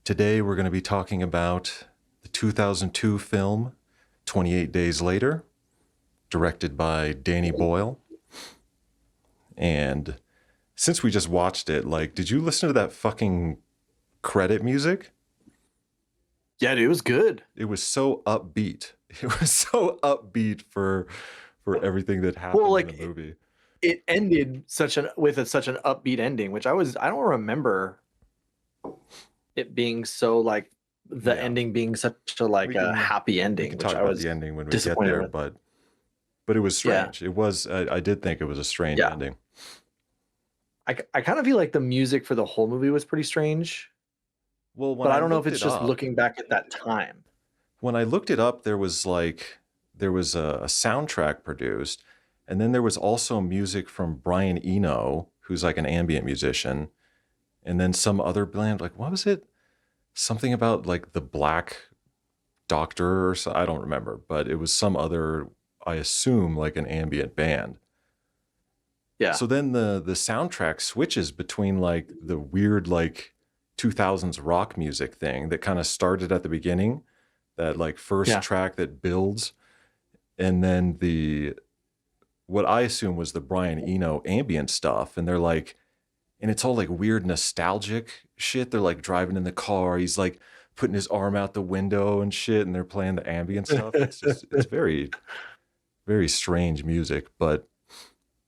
Today we're going to be talking about the 2002 film 28 Days Later, directed by Danny Boyle. And since we just watched it, did you listen to that fucking credit music? Yeah, dude, it was good. It was so upbeat. It was so upbeat for everything that happened in the movie. It ended such an upbeat ending, which I don't remember it being so ending being such a happy ending. We can talk about the ending when we get there, but it was strange. Yeah. It was. I did think it was a strange ending. I kind of feel like the music for the whole movie was pretty strange. Well, but I don't know if it's just looking back at that time. When I looked it up, there was a soundtrack produced, and then there was also music from Brian Eno, who's like an ambient musician, and then some other band. Like, what was it? Something about like the Black Doctor or so. I don't remember, but it was some other, I assume, like an ambient band. Yeah. So then the soundtrack switches between like the weird like 2000s rock music thing that kind of started at the beginning, that like first track that builds, and then what I assume was the Brian Eno ambient stuff, and they're like, and it's all like weird nostalgic shit. They're like driving in the car, he's like putting his arm out the window and shit, and they're playing the ambient stuff. It's very, very strange music, but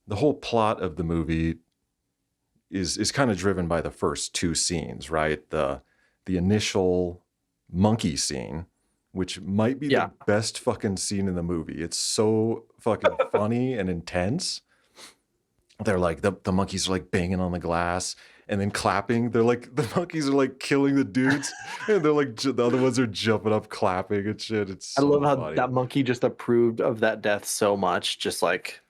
the whole plot of the movie is kind of driven by the first two scenes, right? The initial monkey scene, which might be the best fucking scene in the movie. It's so fucking funny and intense. They're like, the monkeys are like banging on the glass and then clapping. They're like, the monkeys are like killing the dudes, and they're like, the other ones are jumping up, clapping and shit. It's so I love how funny. that monkey just approved of that death so much, just like.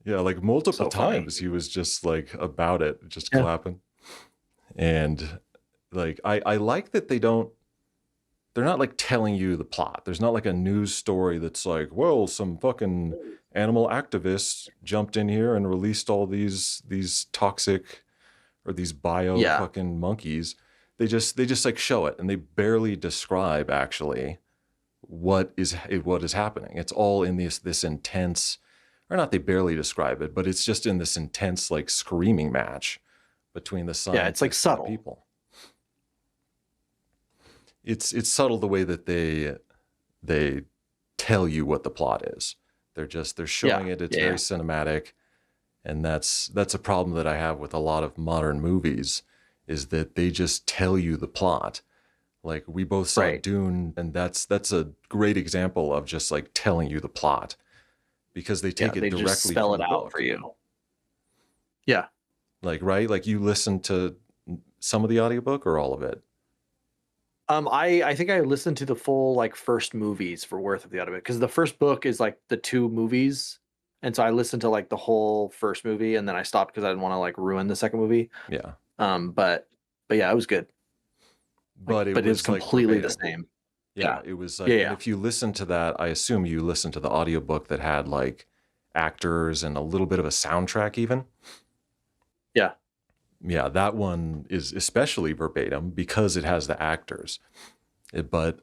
Yeah, like multiple times he was just like about it, just clapping. And like I like that they're not like telling you the plot. There's not like a news story that's like, well, some fucking animal activists jumped in here and released all these toxic or these bio fucking monkeys. They just like show it, and they barely describe actually what is happening. It's all in this intense, or not, they barely describe it, but it's just in this intense like screaming match between the scientists. Yeah, it's like subtle. And the people. It's subtle the way that they tell you what the plot is. They're showing it. It's very cinematic, and that's a problem that I have with a lot of modern movies, is that they just tell you the plot. Like, we both saw Dune, and that's a great example of just like telling you the plot, because they take it directly, just spell it out for you. Yeah. Like, right? Like, you listen to some of the audiobook or all of it? I think I listened to the full like first movies for worth of the audiobook, because the first book is like the two movies, and so I listened to like the whole first movie, and then I stopped because I didn't want to like ruin the second movie. Yeah. But yeah, it was good. But it was completely the same. Yeah, it was like, and if you listen to that, I assume you listened to the audiobook that had like actors and a little bit of a soundtrack even. Yeah. Yeah, that one is especially verbatim because it has the actors. But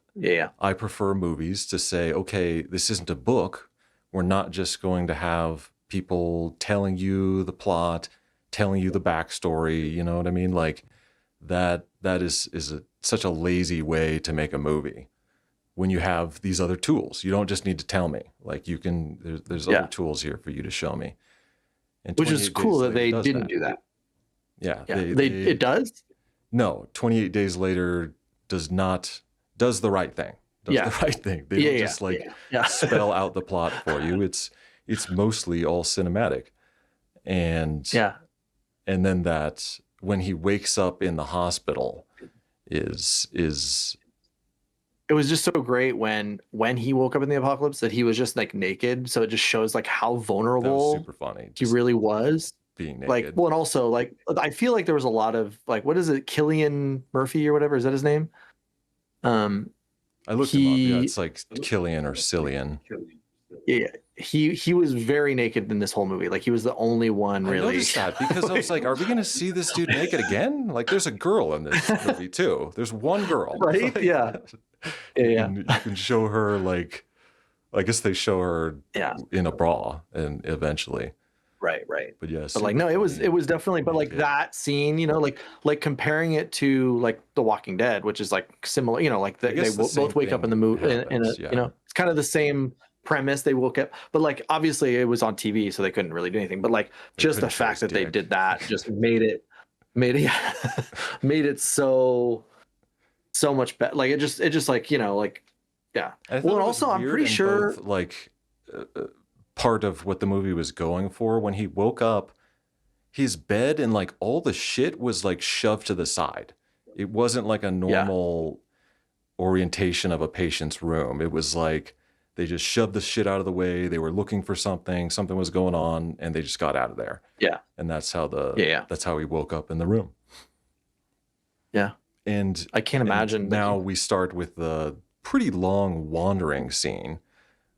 I prefer movies to say, okay, this isn't a book. We're not just going to have people telling you the plot, telling you the backstory, you know what I mean? Like, that is such a lazy way to make a movie. When you have these other tools, you don't just need to tell me. Like, you can, there's other tools here for you to show me. And which is cool that they didn't do that. Yeah. It does? No, 28 Days Later does the right thing. Does the right thing. They don't just spell out the plot for you. It's mostly all cinematic. And then that when he wakes up in the hospital is it was just so great when he woke up in the apocalypse that he was just like naked. So it just shows like how vulnerable, that was super funny. He really was. Being naked. Like, well, and also like, I feel like there was a lot of like, what is it? Cillian Murphy or whatever. Is that his name? I looked him up. Yeah, it's like Killian or Cillian. Yeah, he was very naked in this whole movie. Like he was the only one I really. noticed that because I was like, are we going to see this dude naked again? Like, there's a girl in this movie too. There's one girl. Right? Like, Yeah. Yeah. you can show her like, I guess they show her Yeah. in a bra and eventually. Right. But yeah, But like super no, it funny was definitely, but like naked. that scene, like comparing it to like The Walking Dead, which is like similar, like I they guess the same both wake up in the thing movie in happens. a, Yeah, it's kind of the same premise. They woke up, but like obviously it was on TV, so they couldn't really do anything. But like they just the couldn't show fact his that they dick. did that just made it yeah, made it so much better. Like it just like like yeah. I Well, thought and it was also I'm weird pretty and both sure. like part of what the movie was going for. When he woke up, his bed and like all the shit was like shoved to the side. It wasn't like a Yeah, normal orientation of a patient's room. It was like they just shoved the shit out of the way. They were looking for something, something was going on, and they just got out of there. yeah, And yeah. that's how he woke up in the room. Yeah. And I can't and imagine like. now we start with the pretty long wandering scene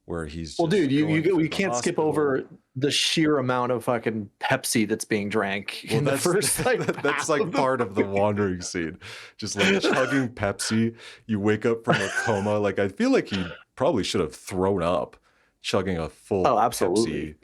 where he's Well, dude, just going through you the can't skip hospital. over the sheer amount of fucking Pepsi that's being drank Well, in the that's first like that's half like of the part of the movie. wandering scene. Just like chugging Pepsi, you wake up from a coma. Like I feel like he probably should have thrown up chugging a Oh, full absolutely. Pepsi.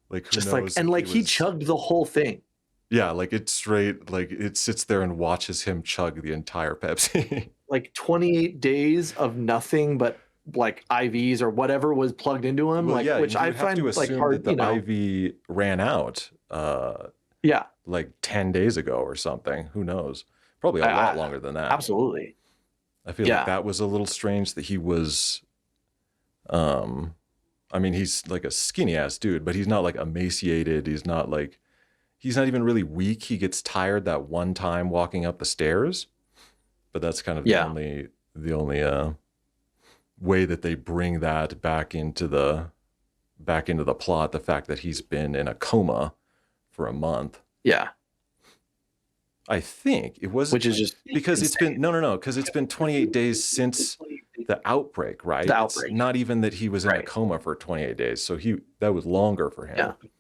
Like who Just like knows and if he like he was chugged the whole thing. yeah, like it's straight like it sits there and watches him chug the entire Pepsi. Like 28 days of nothing but like IVs or whatever was plugged into him, Well, like yeah, which you I would have to find like assume that hard, the IV ran out Yeah, like 10 days ago or something. Who knows? Probably a lot I, longer than that. absolutely. I feel like Yeah. that was a little strange that he was um I mean, he's like a skinny ass dude, but he's not like emaciated. He's not even really weak. He gets tired that one time walking up the stairs, but that's kind of Yeah. the only way that they bring that back into the plot, the fact that he's been in a coma for a month. Yeah. I think it was Which is just because it's been insane. no, because it's been 28 days since the outbreak, right? The It's outbreak. not even that he was in a Right. coma for 28 days. So that was longer for Yeah. him.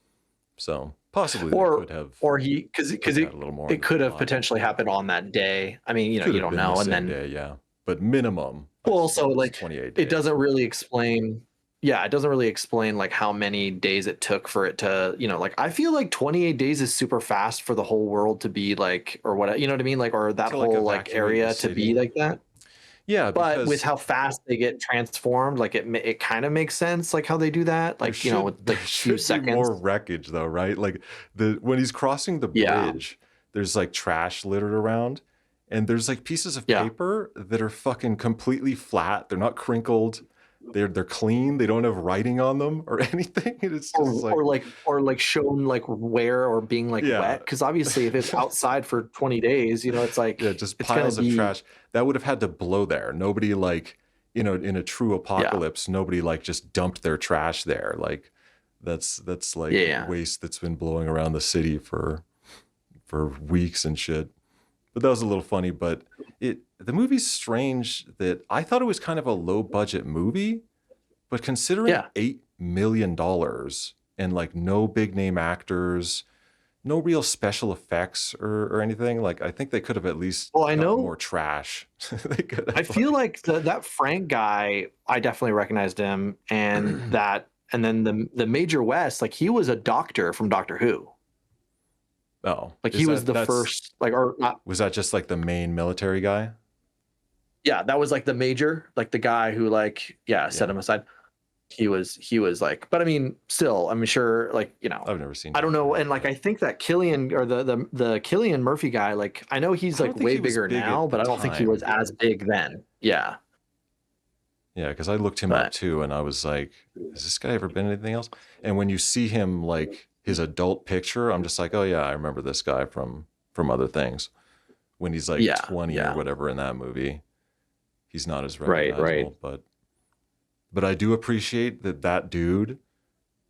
So possibly they Or could have or he because put that a little more in it the could have plot. potentially happened on that day. I mean, Could you have don't been the know. And same then day, yeah. But minimum, I well, also assume, it's like 28 it days. doesn't really explain. Yeah, it doesn't really explain like how many days it took for it to, like I feel like 28 days is super fast for the whole world to be like, or what, you know what I mean? Like, or that To like whole like evacuate the area to be city. like that. Yeah, But with because how fast they get transformed, like it kind of makes sense, like how they do that, there like with there like a few should be more seconds. wreckage though, right? Like when he's crossing the Yeah, bridge, there's like trash littered around, and there's like pieces of yeah. paper that are fucking completely flat. They're not crinkled. They're clean. They don't have writing on them or anything. And it's just like Or like shown like wear or being like yeah. wet, because obviously if it's outside for 20 days, it's Yeah, like just it's gonna piles of be. trash that would have had to blow there. Nobody like, in a true Yeah, apocalypse, nobody like just dumped their trash there. Like that's like yeah, waste that's been blowing around the city for weeks and shit. But that was a little funny, but the movie's strange that I thought it was kind of a low budget movie, but considering yeah. $8 million and like no big name actors, no real special effects or anything. Like I think they could have at least Well, I gotten know. more trash. They could I have feel like like that Frank guy, I definitely recognized him, and then the Major West, like he was a doctor from Doctor Who. oh, Like he is was that the that's first, like, or not. was that just like the main military guy? Yeah, that was like the major, like the guy who like, yeah, set Yeah, him aside. He was like, but I mean, still, I'm sure, like, I've never seen I don't Doctor know, Who, and like but I think that Killian or the Killian Murphy guy, like I know he's I don't like think way he was bigger big now, at the but I don't think he was time. as big then. Yeah, Yeah, because I looked him up but too, and I was like, has this guy ever been in anything else? And when you see him like his adult picture, I'm just like, oh yeah, I remember this guy from other things. When he's like yeah, 20 or yeah, whatever in that movie, he's not as right. recognizable. But I do appreciate that dude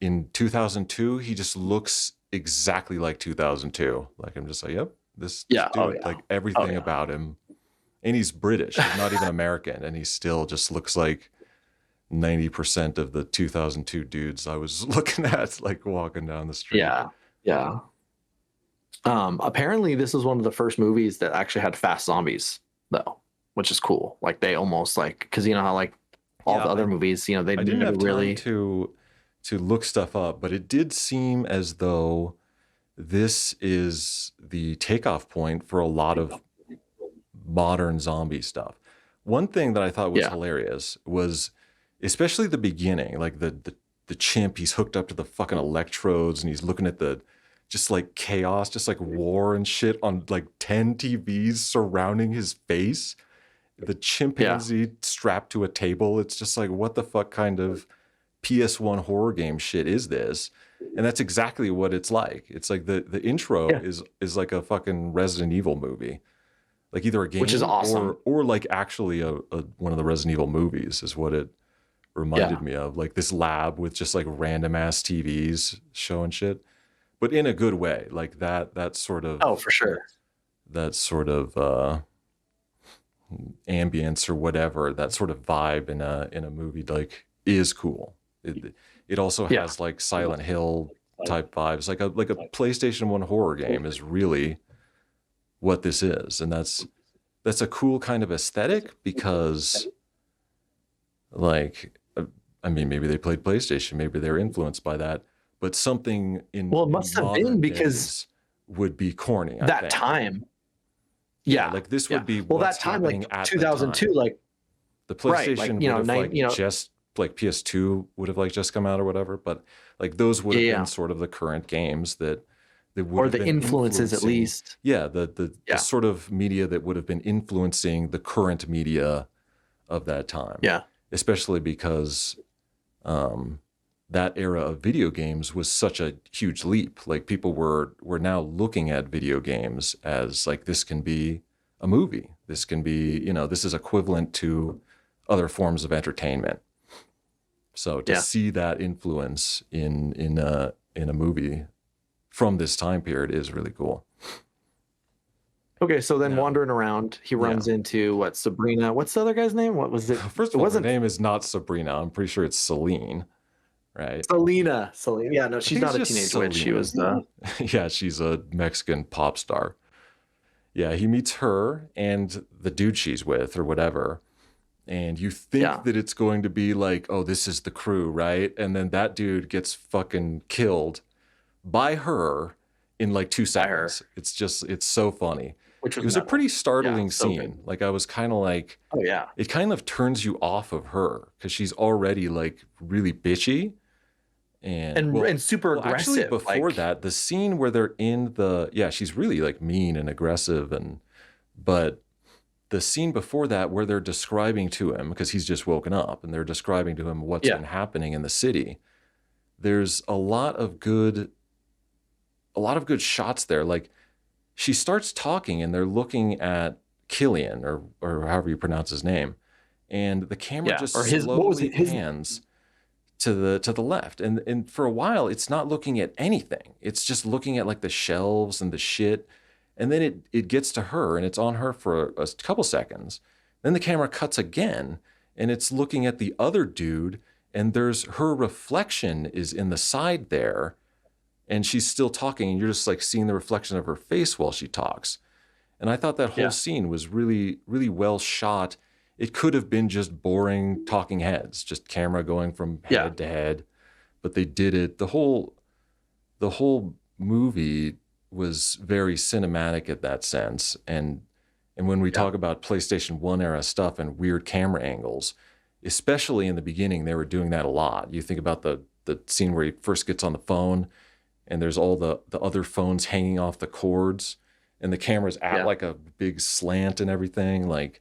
in 2002, he just looks exactly like 2002. Like I'm just like, yep, this Yeah, oh dude, yeah, like oh everything yeah. about him, and he's British. He's not even American, and he still just looks like 90% of the 2002 dudes I was looking at, like walking down the street. Yeah. Apparently this was one of the first movies that actually had fast zombies though, which is cool. Like they almost like, because you know how like all Yeah, the other movies, you know, they I didn't never have time really. to look stuff up, but it did seem as though this is the takeoff point for a lot of modern zombie stuff. One thing that I thought was Yeah. hilarious was especially the beginning, like the chimp, he's hooked up to the fucking electrodes and he's looking at the just like chaos, just like war and shit on like 10 TVs surrounding his face. The chimpanzee strapped to a table. It's just like, what the fuck kind of PS1 horror game shit is this? And that's exactly what it's like. It's like the intro is like a fucking Resident Evil movie. Like either a game, which is awesome, or like actually a one of the Resident Evil movies is what it reminded me of. Like this lab with just like random ass TVs showing shit, but in a good way. Like that sort of for sure, that sort of ambience or whatever, that sort of vibe in a movie like is cool. It also has like Silent Hill type vibes. Like a PlayStation 1 horror game is really what this is, and that's a cool kind of aesthetic because like I mean maybe they played PlayStation, maybe they're influenced by that, but something in it must have been because would be corny that time. Like this would be that time, like 2002, like the PlayStation would have like just like PS2 would have like just come out or whatever, but like those would have been sort of the current games that would or have the been influences at least. The sort of media that would have been influencing the current media of that time. Yeah. Especially because that era of video games was such a huge leap. Like people were now looking at video games as like, this can be a movie. This can be, you know, this is equivalent to other forms of entertainment. So to see that influence in a movie from this time period is really cool. Okay, so then wandering around, he runs into Sabrina. What's the other guy's name? What was it? First of all, her name is not Sabrina. I'm pretty sure it's Celine, right? Selena. Yeah, no, she's not a teenage witch. She was the. Yeah, she's a Mexican pop star. Yeah, he meets her and the dude she's with or whatever. And you think that it's going to be like, oh, this is the crew, right? And then that dude gets fucking killed by her in like 2 seconds. It's so funny. It was a pretty startling scene. Like I was kind of like, oh yeah, it kind of turns you off of her because she's already like really bitchy and super aggressive. Actually, before that, the scene where they're in she's really like mean and aggressive, but the scene before that where they're describing to him, because he's just woken up and they're describing to him what's been happening in the city. There's a lot of good shots there. Like she starts talking and they're looking at Killian or however you pronounce his name. And the camera just slowly pans to the left. And for a while, it's not looking at anything. It's just looking at like the shelves and the shit. And then it gets to her and it's on her for a couple seconds. Then the camera cuts again and it's looking at the other dude and there's her reflection is in the side there. And she's still talking, and you're just like seeing the reflection of her face while she talks. And I thought that whole scene was really, really well shot. It could have been just boring talking heads, just camera going from head to head, but they did it. The whole movie was very cinematic in that sense. And when we talk about PlayStation 1 era stuff and weird camera angles, especially in the beginning, they were doing that a lot. You think about the scene where he first gets on the phone and there's all the other phones hanging off the cords and the camera's at like a big slant and everything. Like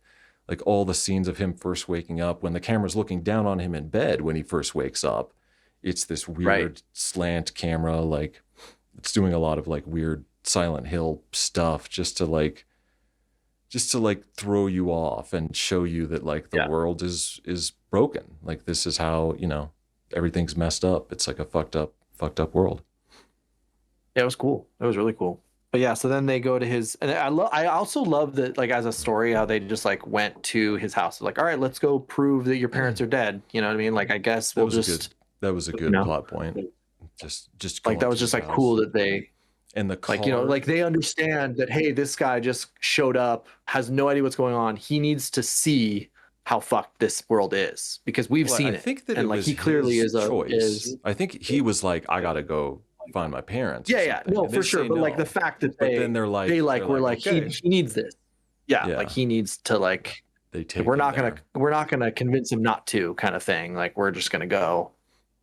all the scenes of him first waking up, when the camera's looking down on him in bed when he first wakes up, it's this weird slant camera. Like it's doing a lot of like weird Silent Hill stuff just to like throw you off and show you that like the world is broken. Like this is how, you know, everything's messed up. It's like a fucked up world. Yeah, it was cool. It was really cool. But yeah, so then they go to his, and I also love that, like, as a story, how they just like went to his house, like, all right, let's go prove that your parents are dead. You know what I mean? Like, I guess That we'll was a good just, that was a you good know, plot point. Just like going that was to just his like cool house that they, and the like, you know, car. like they understand that, hey, this guy just showed up, has no idea what's going on. He needs to see how fucked this world is because we've Well, I seen it, think that it and like was he clearly his is a choice. is. I think he was like, I gotta go find my parents or Yeah, yeah, something, no, and they for sure. say but like the no. fact that But then they they're like were like, like okay, he needs this. Yeah, like yeah, he needs to they like take him there. we're not gonna convince him not to, kind of thing. Like we're just gonna go,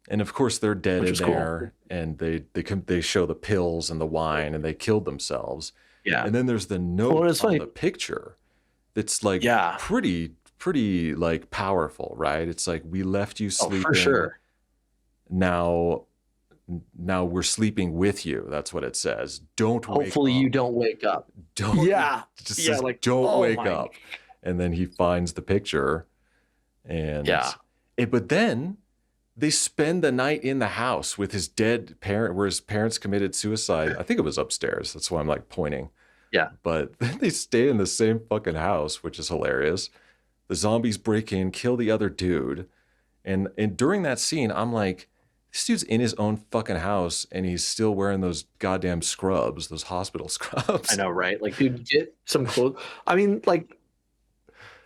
And of course, they're dead which in was cool. there, and they show the pills and the wine, and they killed themselves. Yeah. And then there's the Well, note it's on funny. the picture that's like Yeah. pretty like powerful, right? It's like, we left you Oh, for sleeping. sure. Now we're sleeping with you. That's what it says. Don't wake Hopefully you up. don't wake up. Don't It Yeah. just Yeah. says Like, don't oh wake my. up. And then he finds the picture, and Yeah. but then they spend the night in the house with his dead parent, where his parents committed suicide. I think it was upstairs. That's why I'm like pointing. Yeah. But then they stay in the same fucking house, which is hilarious. The zombies break in, kill the other dude. And during that scene, I'm like, this dude's in his own fucking house and he's still wearing those goddamn scrubs, those hospital I scrubs. know, right? Like, dude, get some clothes. I mean, like,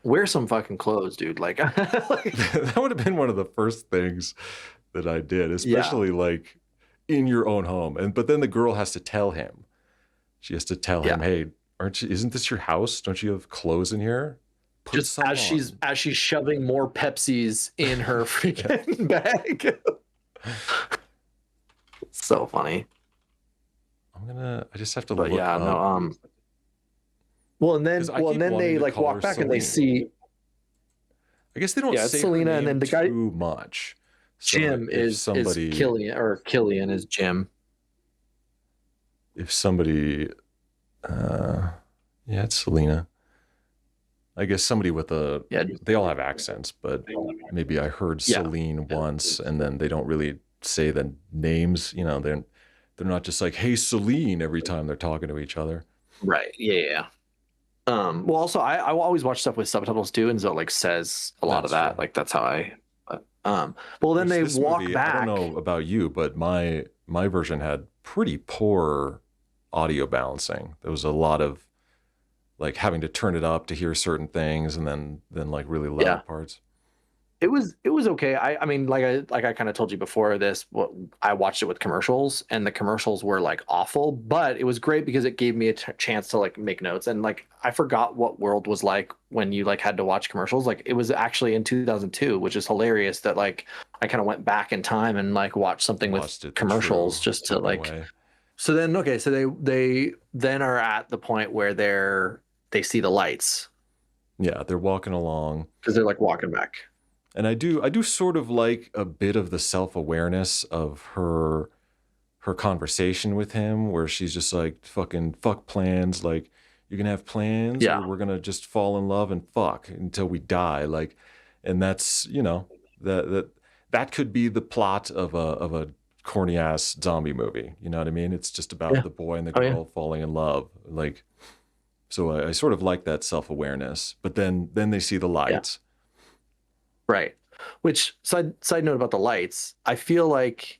wear some fucking clothes, dude. Like, like That would have been one of the first things that I did, yeah. especially like in your own home. But then the girl has to tell him. She has to tell him, Yeah. "Hey, isn't this your house? Don't you have clothes in here? Put Just some as she's shoving more Pepsis in her on." freaking bag. So funny. I just have to But look yeah, no, up. well, and then 'Cause I keep they wanting to like call walk her back and they Celine. see, I guess they don't yeah, it's say her Selena, and then name the guy too much. So Jim if is somebody Killian is Jim. if somebody yeah, it's Selena. I guess somebody with a Yeah. they all have accents, but maybe I heard Yeah. Celine once, and then they don't really say the names, they're not just like, "Hey, Celine," every time they're talking to each other. Right. Yeah. Yeah. Well, also, I will always watch stuff with subtitles too, and so it like says a lot of That's that. true. Like that's how I. Well, then Which they this walk movie, I don't back. know about you, but my version had pretty poor audio balancing. There was a lot of like having to turn it up to hear certain things, and then like really loud Yeah. parts. It was okay. I mean, like I kind of told you before this, what I watched it with commercials, and the commercials were like awful, but it was great because it gave me a chance to like make notes. And like I forgot what world was like when you like had to watch commercials. Like it was actually in 2002, which is hilarious that like I kind of went back in time and like watched something with Watched it the commercials true just to like. way. So then okay, so they then are at the point where they see the lights Yeah, they're walking along. because they're like walking back. And I do sort of like a bit of the self-awareness of her conversation with him, where she's just like, fucking fuck plans, like, you can have plans, or Yeah. we're gonna just fall in love and fuck until we die. Like, and that's, that could be the plot of a corny ass zombie movie. You know what I mean? It's just about Yeah. the boy and the Oh, yeah. girl falling in love. Like, so I sort of like that self-awareness. But then they see the lights. Right. Which side note about the lights, I feel like,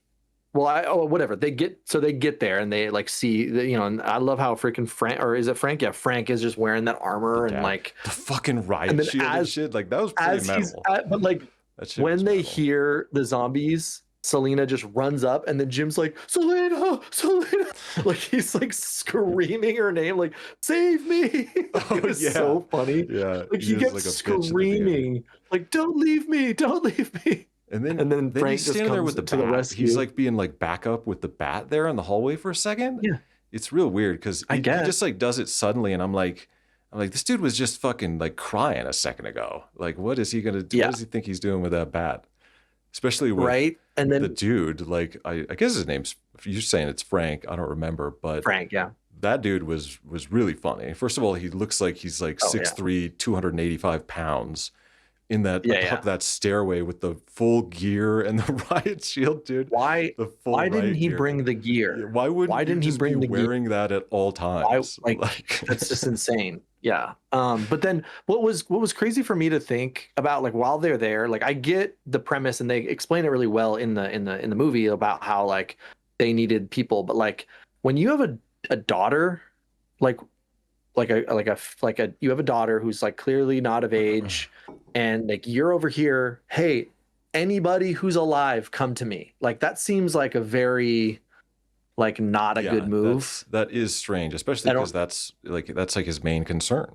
well, whatever. They get there and they like see and I love how freaking Frank, or is it Frank? Yeah, Frank is just wearing that armor and Dad. like The fucking riot and then shield and shit. Like, that was pretty as he's metal. but like That shit was when they metal. hear the zombies, Selena just runs up and then Jim's like, Selena, Selena. Like he's like screaming her name, like, save me. It was so funny. Yeah. Like he is kept like a bitch at the beginning. screaming, like, don't leave me, don't leave me. And then Frank he's just standing there comes with the to the bat. rescue. He's like being like backup with the bat there in the hallway for a second. Yeah. It's real weird because I he guess. just like does it suddenly, and I'm like, this dude was just fucking like crying a second ago. Like, what is he gonna do? Yeah. What does he think he's doing with that bat? Especially with Right. And the then dude, like, I guess his name's, you're saying it's Frank. I don't remember, but Frank, yeah. that dude was really funny. First of all, he looks like he's like Oh, yeah. 6'3", 285 pounds. in that Yeah. up that stairway with the full gear and the riot shield, dude. Why The full why didn't riot he gear. bring the Yeah, gear? why Why wouldn't you didn't he just be bring the gear? wearing that at all Why, times? like, Like, that's just insane. Yeah. But then what was crazy for me to think about, like, while they're there, like, I get the premise and they explain it really well in the movie about how, like, they needed people, but, like, when you have a daughter, like you have a daughter who's, like, clearly not of age, and, like, you're over here, hey, anybody who's alive, come to me. Like, that seems like a very, like, not a good yeah, move. that is strange, especially I because don't. that's like his main concern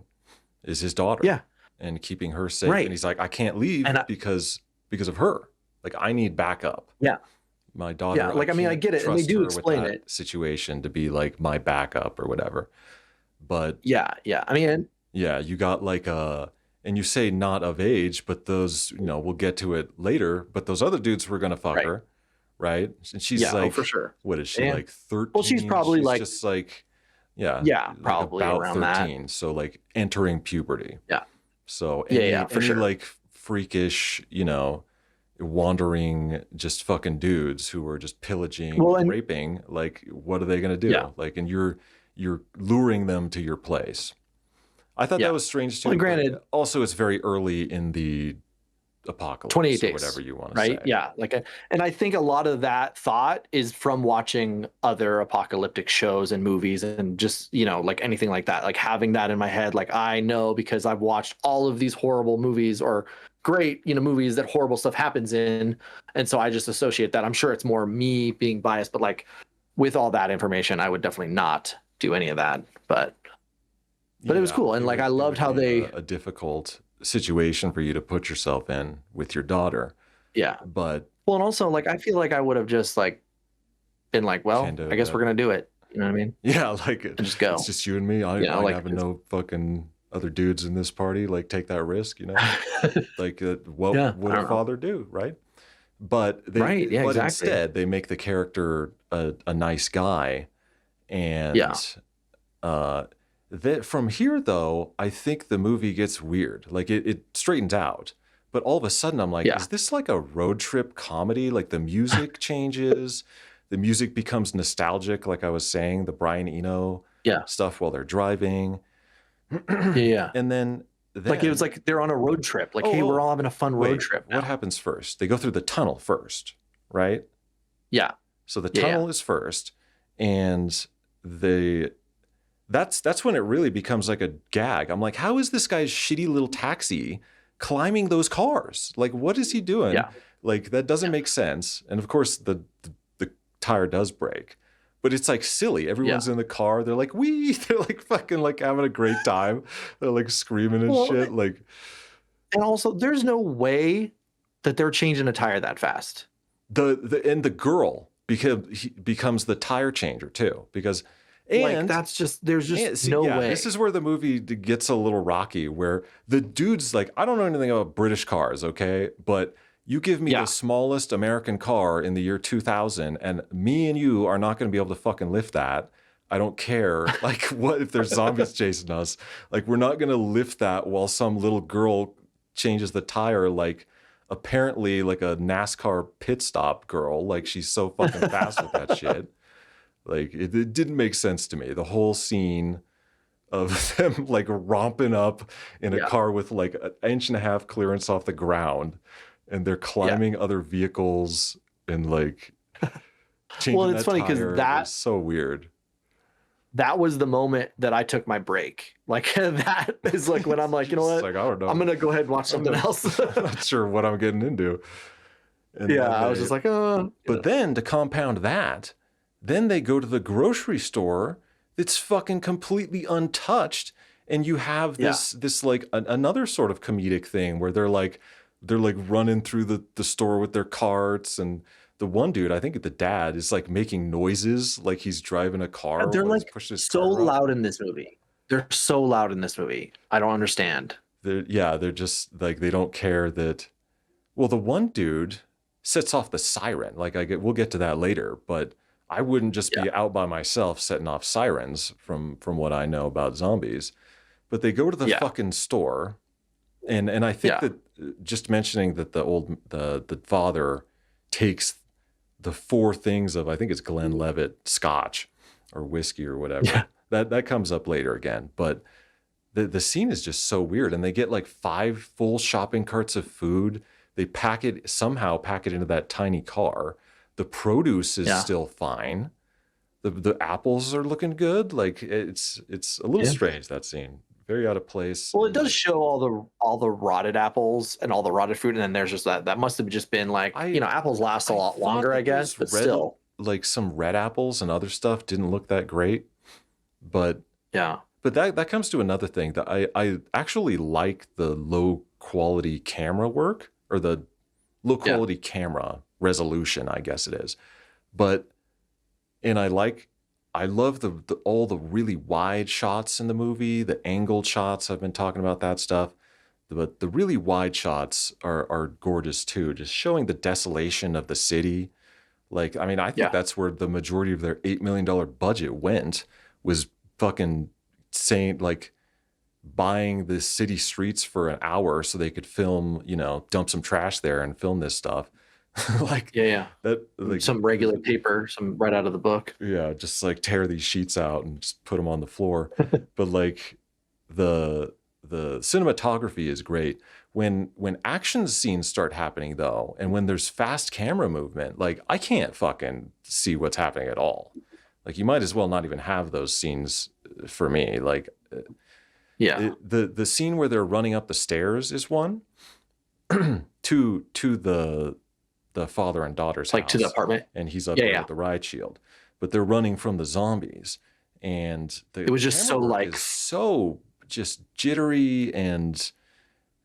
is his daughter Yeah. and keeping her safe. And Right. he's like, I can't leave And because of her. Like, I need backup. yeah. My Yeah, daughter, I like, I mean, I can't get it, and they trust do her with explain that it. situation to be like my backup or whatever. But Yeah, yeah. I mean, yeah, you got like and you say not of age, but those, we'll get to it later, but those other dudes were gonna fuck right. her, right? And she's Yeah, oh, for like, sure. what is she, And like well, she's 13? probably, She's like, just like, yeah, yeah, like probably about around that. 13. So like entering puberty. Yeah. So Yeah, yeah, for any sure. like freakish, wandering just fucking dudes who are just pillaging Well, and and raping, like what are they gonna yeah, do? Like, and you're luring them to your place. I thought that yeah. was strange Well, and too, granted, but also it's very early in the 28 apocalypse or whatever days, you want to right? say. Yeah, like, and I think a lot of that thought is from watching other apocalyptic shows and movies and just, like, anything like that, like, having that in my head, like, I know because I've watched all of these horrible movies or great, movies that horrible stuff happens in, and so I just associate that. I'm sure it's more me being biased, but, like, with all that information, I would definitely not do any of that. But it was Yeah, cool, and, like, I it loved would how be they. a difficult situation for you to put yourself in with your daughter, Yeah. but Well, and also, like, I feel like I would have just, like, been like, well, kind I of guess we're gonna do it. You know what I mean? yeah, like And just it's go. just you and me. I ain't Like, having 'cause. no fucking other dudes in this party. Like, take that risk, Like, what Yeah, would I a don't know. father do, right? But Right, yeah, exactly. instead they make the character a nice guy, Yeah, and uh, that from here though, I think the movie gets weird. Like it straightens out, but all of a sudden I'm like, yeah, is this like a road trip comedy? Like the music changes, the music becomes nostalgic. Like I was saying, the Brian Eno yeah, stuff while they're driving, yeah, yeah. and Like, it was then like they're on a road trip, like, "Hey, we're oh all having a fun road wait, trip what now." happens first? They go through the tunnel first, right? Yeah, So the yeah, yeah, tunnel is first, and the that's when it really becomes like a gag. I'm like, how is this guy's shitty little taxi climbing those cars? Like, what is he doing? yeah, Like, that doesn't make sense. And of course, the tire does break, but it's like silly. yeah. Everyone's in the car. They're like, wee. They're like fucking like having a great time. They're like screaming and Well, shit. Like, and also, there's no way that they're changing a tire that fast. the girl becomes the tire changer too, because Like, and there's just see, no yeah, this way. is where the movie gets a little rocky, where the dude's like, I don't know anything about British cars, okay? But you give me the Yeah, smallest American car in the year 2000, and me and you are not going to be able to fucking lift that. I don't care. Like, what if there's zombies chasing us? Like, we're not going to lift that while some little girl changes the tire, like, apparently, like a NASCAR pit stop girl. Like, she's so fucking fast with that shit. Like it didn't make sense to me. The whole scene of them like romping up in a yeah, car with like an inch and a half clearance off the ground, and they're yeah. climbing other vehicles and like Well, changing and it's that funny because tire. It was so weird. that was the moment that I took my break. Like, that is, like, when I'm like, you know It's what? like, I don't I'm know. gonna go ahead and watch I'm something not, else. I'm not sure what I'm getting into. And Yeah, then I was just like, but then to compound that, then they go to the grocery store that's fucking completely untouched, and you have yeah, this like another sort of comedic thing where they're like running through the store with their carts, and the one dude, I think the dad, is like making noises like he's driving a car they're, while he's like, pushing his so car up. loud in this movie. They're so loud in this movie. I don't understand. They're just like they don't care that. Well, the one dude sets off the siren. Like we'll get to that later, but I wouldn't just Yeah, be out by myself setting off sirens from what I know about zombies. But they go to the yeah, fucking store, And I think Yeah. that just mentioning that the father takes the four things of, I think it's Glenlivet scotch or whiskey or whatever. Yeah. That comes up later again, but the scene is just so weird. And they get like 5 full shopping carts of food. They somehow pack it into that tiny car. The produce is Yeah. still fine. The apples are looking good. Like it's a little Yeah. strange, that scene. Very out of place. Well, it And does like show all the rotted apples and all the rotted fruit, and then there's just that must have just been like, I apples last a I lot thought longer, I that guess, those but red, still. like some red apples and other stuff didn't look that great. But Yeah. that comes to another thing that I actually like the low quality camera work, or the low Yeah. quality camera resolution, I guess it is. But and I love the all the really wide shots in the movie, the angled shots. I've been talking about that stuff. But the really wide shots are gorgeous too, just showing the desolation of the city. Like, I mean, I think Yeah. that's where the majority of their $8 million budget went, was fucking saying like buying the city streets for an hour so they could film, dump some trash there and film this stuff. Like Yeah. Yeah. that, like, Some regular paper, some right out of the book. yeah, just like tear these sheets out and just put them on the floor. But like the cinematography is great. When action scenes start happening though, and when there's fast camera movement, like I can't fucking see what's happening at all. Like you might as well not even have those scenes for me. Like Yeah. the scene where they're running up the stairs is one to the father and daughter's Like to the house, apartment. and he's up Yeah. there Yeah. with the ride shield, but they're running from the zombies, and It was the just camera so work like, is so just jittery, and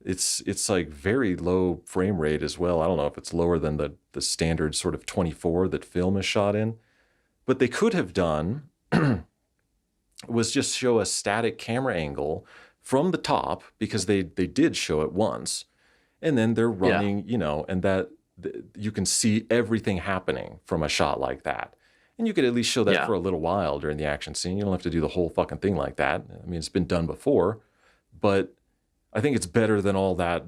it's like very low frame rate as well. I don't know if it's lower than the standard sort of 24 that film is shot in, but they could have done was just show a static camera angle from the top, because they did show it once, and then they're yeah. running, and that you can see everything happening from a shot like that. And you could at least show that Yeah. for a little while during the action scene. You don't have to do the whole fucking thing like that. I mean, it's been done before, but I think it's better than all that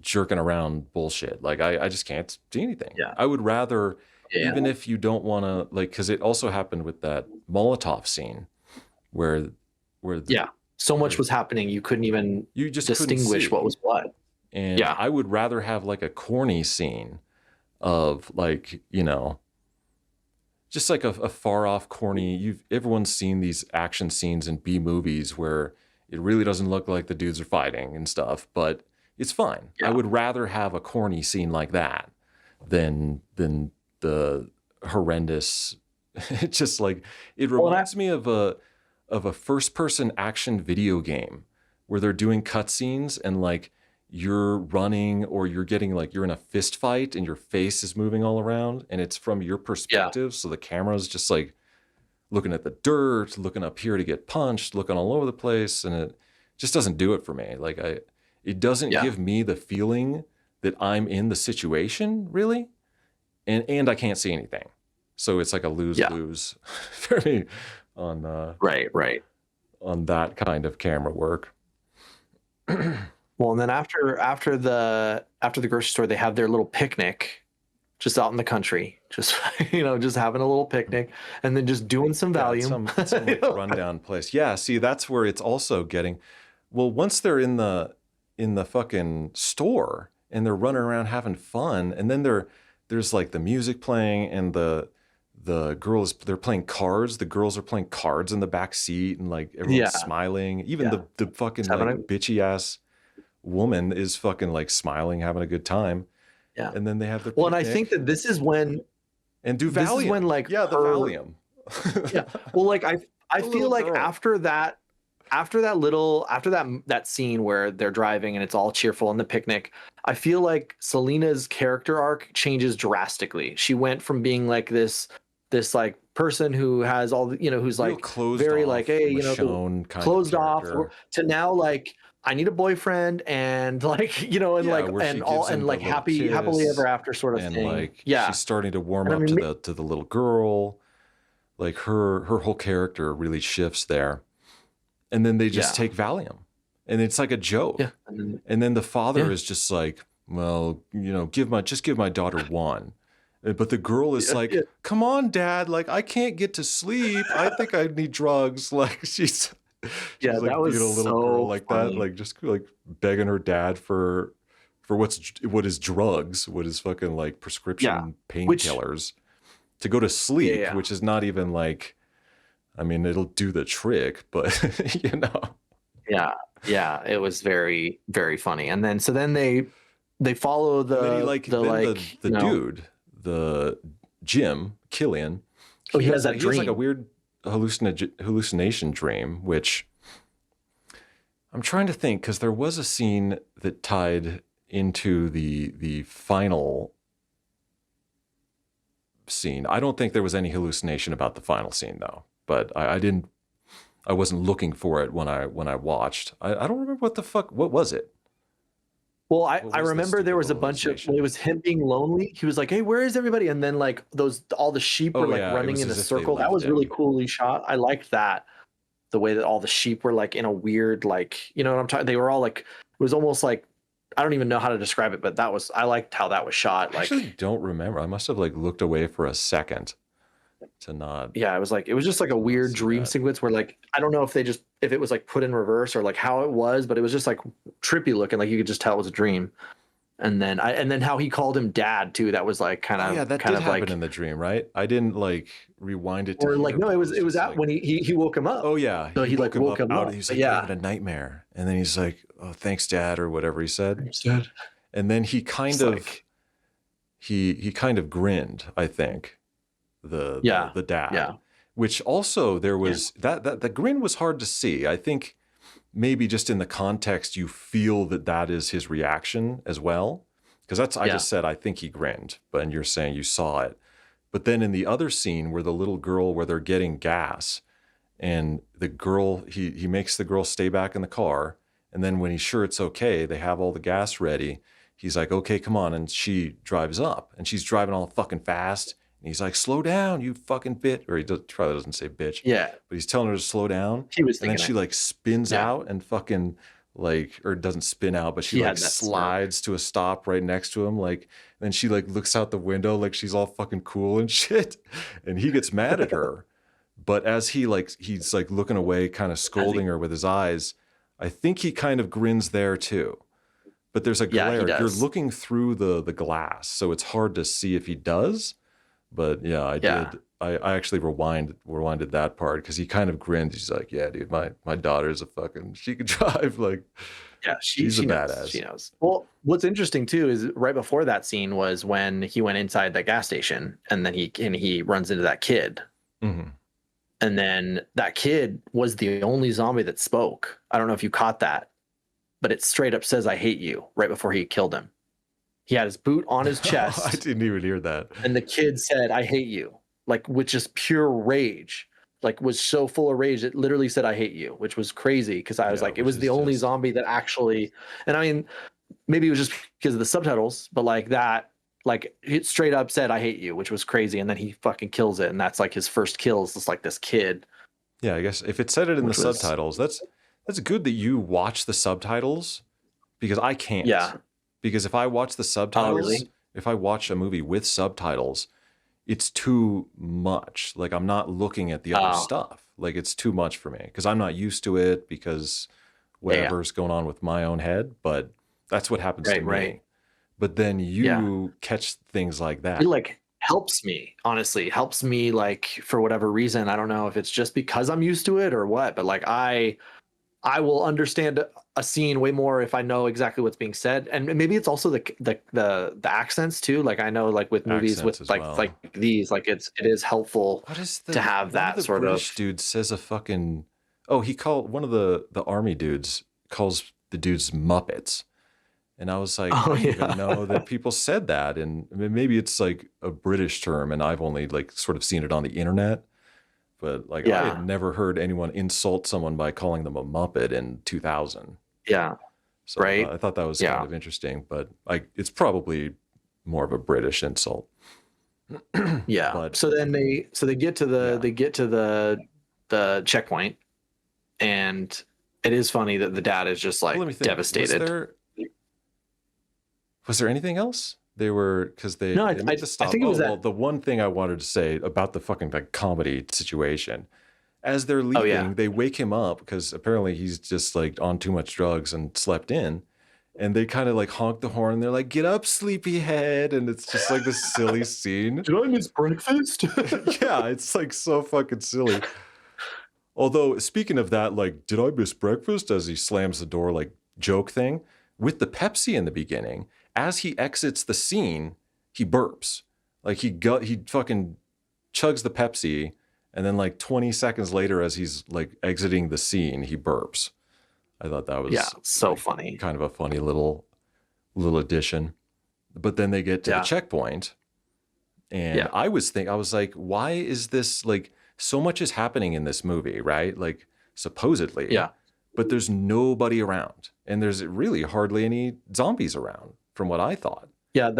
jerking around bullshit. Like I just can't see anything. Yeah. I would rather, Yeah. even if you don't want to, like, because it also happened with that Molotov scene where Yeah. So much was happening, you couldn't even you just couldn't distinguish see. what was what. And Yeah. I would rather have like a corny scene of like, just like a far off corny. Everyone's seen these action scenes in B movies where it really doesn't look like the dudes are fighting and stuff, but it's fine. I Yeah. would rather have a corny scene like that than the horrendous. It's just like it Well, reminds me of a first person action video game where they're doing cutscenes, and like you're running, or you're getting like you're in a fist fight and your face is moving all around, and it's from your perspective. So the camera's just like looking at the dirt, looking up here to get punched, looking all over the place. And it just doesn't do it for me. Like it doesn't yeah. give me the feeling that I'm in the situation really. And I can't see anything. So it's like a lose-lose for me on Right. on that kind of camera work. Well, and then after the grocery store, they have their little picnic just out in the country, just just having a little picnic, and then just doing some Yeah, Valium. some like rundown place. Yeah, see, that's where it's also getting. Well, once they're in the fucking store and they're running around having fun, and then there's like the music playing, and the girls, they're playing cards. The girls are playing cards in the back seat, and like everyone's Yeah. smiling. Even Yeah. the fucking Having like a- bitchy ass woman is fucking like smiling, having a good time. Yeah. And then they have their Well, and I picnic think that this is when and do this is Valium. when like Yeah, the her Valium. yeah. Well, like I The feel little like girl. after that scene where they're driving and it's all cheerful in the picnic, I feel like Selena's character arc changes drastically. She went from being like this like person who has all the, who's Real like closed very off, like, hey, Michonne kind closed of off, character. to now like I need a boyfriend, and like and Yeah, like where she and all gives him and the like little happily kiss, ever after sort of and thing. like Yeah. she's starting to warm And I up mean, to the little girl. Like her whole character really shifts there. And then they just Yeah. take Valium. and it's like a Yeah. joke. And then, And then the father yeah. is just like, well, give my daughter one. But the girl is Yeah. like, Yeah. come on, dad. Like, I can't get to sleep. I think I need drugs. Like, Yeah. she's That like being was a little girl so like that, funny. like just like begging her dad for what is drugs, what is fucking like Yeah. prescription Which, painkillers to go to yeah. sleep, Yeah. which is not even like, I mean, it'll do the trick, but Yeah. Yeah. It was very, very funny. And then, so then they follow And then the like, the dude, the Jim Killian, oh, he has that he has like a dream. weird hallucination dream, which I'm trying to think because there was a scene that tied into the final scene. I don't think there was any hallucination about the final scene though, but I wasn't looking for it when I watched. I don't remember what was it? Well, What I was the remember stupid there was a little bunch of, well, hallucination? it was him being lonely. He was like, "Hey, where is everybody?" And then like all the sheep were Oh like yeah, it running was in a as if they circle. That left was really him. coolly shot. I liked that. The way that all the sheep were like in a weird, like, you know what I'm talking, they were all like, it was almost like, I don't even know how to describe it, but I liked how that was shot. I actually Like, don't remember. I must have like looked away for a second to not yeah, it was just like a weird see dream that. sequence where like, I don't know if it was like put in reverse or like how it was, but it was just like trippy looking. Like you could just tell it was a dream. And then how he called him dad too. That was like Oh yeah, that did happen like, in the dream, right? I didn't like rewind it to or like, hear, no, but it was just at like, when he woke him up. oh yeah, So he he like woke him woke up him out. up. He's But like, you're yeah, having a nightmare, and then he's like, oh, thanks, Dad, or whatever he said, understood. and then It's like, he kind of grinned. I think yeah, the dad, yeah, which also there yeah, was that the grin was hard to see. I think maybe just in the context you feel that is his reaction as well, because that's I yeah, just said I think he grinned, but and you're saying you saw it. But then in the other scene where the little girl where they're getting gas and the girl he makes the girl stay back in the car, and then when he's sure it's okay, they have all the gas ready. He's like, "Okay, come on." And she drives up and she's driving all fucking fast. And he's like, "Slow down, you fucking bitch." Or probably doesn't say bitch, yeah. but he's telling her to slow down. He was And then thinking she it. like spins Yeah, out and fucking like, or doesn't spin out, but she he like had that smirk. slides to a stop right next to him. Like, and then she like looks out the window like she's all fucking cool and shit. And he gets mad at her. But as he's like looking away, kind of As he, scolding her with his eyes, I think he kind of grins there too. But there's a yeah, he glare. You're does. looking through the glass, so it's hard to see if he does. But yeah, I Yeah, did. I actually rewinded that part because he kind of grinned. He's like, "Yeah, dude, my daughter's a fucking she can drive. Like, yeah. she's a She knows. She badass." knows. Well, what's interesting too is right before that scene was when he went inside the gas station and then he runs into that kid. Hmm. And then that kid was the only zombie that spoke. I don't know if you caught that, but it straight up says, "I hate you," right before he killed him. He had his boot on his I chest, didn't even hear that. and the kid said, "I hate you," like with just pure rage. Like was so full of rage it literally said, "I hate you," which was crazy because I was Yeah, like, it which was the is only just zombie that actually. And I mean, maybe it was just because of the subtitles, but like that, like it straight up said, "I hate you," which was crazy. And then he fucking kills it, and that's like his first kill is just like this kid, yeah. I guess if it said it in the which was subtitles, that's good that you watch the subtitles because I can't. yeah. Because if I watch the Oh, subtitles, really? if I watch a movie with subtitles, it's too much. Like I'm not looking at the other Oh, stuff. Like it's too much for me because I'm not used to it because yeah, yeah. whatever's going on with my own head, but that's what happens to Right, right. me. But then Yeah. you catch things like It that. like helps me, honestly, helps me like for whatever reason. I don't know if it's just because I'm used to it or what, but like I will understand a scene way more if I know exactly what's being said. And maybe it's also the accents too. Like I know like with movies with Accents as well. like these, like it is helpful What is to the have one of that the sort of. British dudes says a fucking oh, he called one of the army dudes calls the dudes Muppets. And I was like, I Oh didn't even yeah. know that people said that. And I mean, maybe it's like a British term and I've only like sort of seen it on the internet. But like I had Yeah. never heard anyone insult someone by calling them a Muppet in 2000. Yeah. So Right. I thought that was kind Yeah. of interesting, but like it's probably more of a British insult. Yeah. But So they get to yeah. the checkpoint and It is funny that the dad is just Well, like let me think. devastated. Was there anything else? They were, because No, they made the I stop. think it Oh was well, that. the one thing I wanted to say about the fucking like comedy situation, as they're Oh yeah, leaving, they wake him up because apparently he's just like on too much drugs and slept in. And they kind of like honk the horn. And they're like, "Get up, sleepyhead!" And it's just like this silly scene. did I miss breakfast? Yeah, it's like so fucking silly. Although speaking of that, like, did I miss breakfast? As he slams the door, like joke thing with the Pepsi in the beginning. As he exits the scene, he burps. Like he fucking chugs the Pepsi, and then like 20 seconds later, as he's like exiting the scene, he burps. I thought that Yeah, was so like funny. kind of a funny little addition. But then they get to the Yeah, checkpoint, and yeah, I was like, why is this like so much is happening in this movie, right? Like supposedly, yeah. but there's nobody around, and there's really hardly any zombies around, from what I thought. Yeah,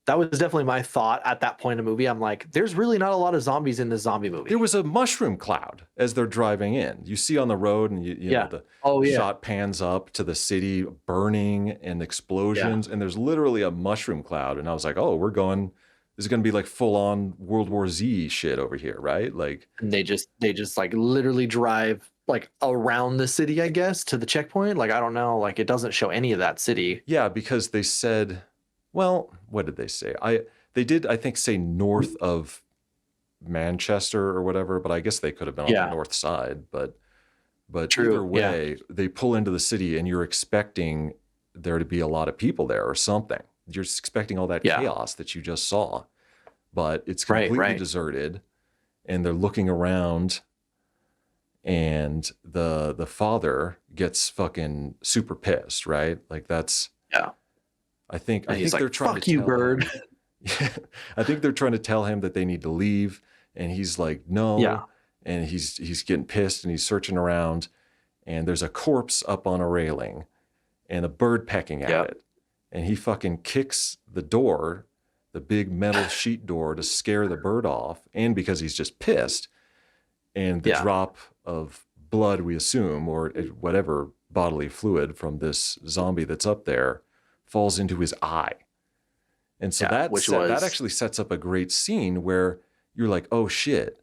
that was definitely my thought at that point in the movie. I'm like, there's really not a lot of zombies in this zombie There movie. was a mushroom cloud as they're driving in. You see on the road, and you know Yeah. the Oh the yeah. shot pans up to the city burning and Yeah. explosions, and there's literally a mushroom cloud. And I was like, oh, we're going. This is going to be like full on World War Z shit over here, right? Like, And they just like literally drive like around the city, I guess, to the checkpoint. Like I don't know, like it doesn't show any of that city. yeah, because they said, well, what did they say? They did, I think, say north of Manchester or whatever, but I guess they could have been on the Yeah. north side. But either True. Yeah. way, they pull into the city, and you're expecting there to be a lot of people there or something. You're expecting all that Yeah. chaos that you just saw, but it's Right. completely Right. deserted, and they're looking around, and the father gets fucking super pissed, right? Like that's Yeah. I And he's think they're like, trying to "Fuck you, tell bird." him. I think they're trying to tell him that they need to leave, and he's like, Yeah. no, and he's getting pissed, and he's searching around, and there's a corpse up on a railing, and a bird pecking at Yeah. it, and he fucking kicks the door, the big metal sheet door, to scare the bird off, and because he's just pissed, and the Yeah. drop of blood, we assume, or whatever bodily fluid from this zombie that's up there, falls into his eye. And so Yeah. Which that was actually sets up a great scene where you're like, oh shit,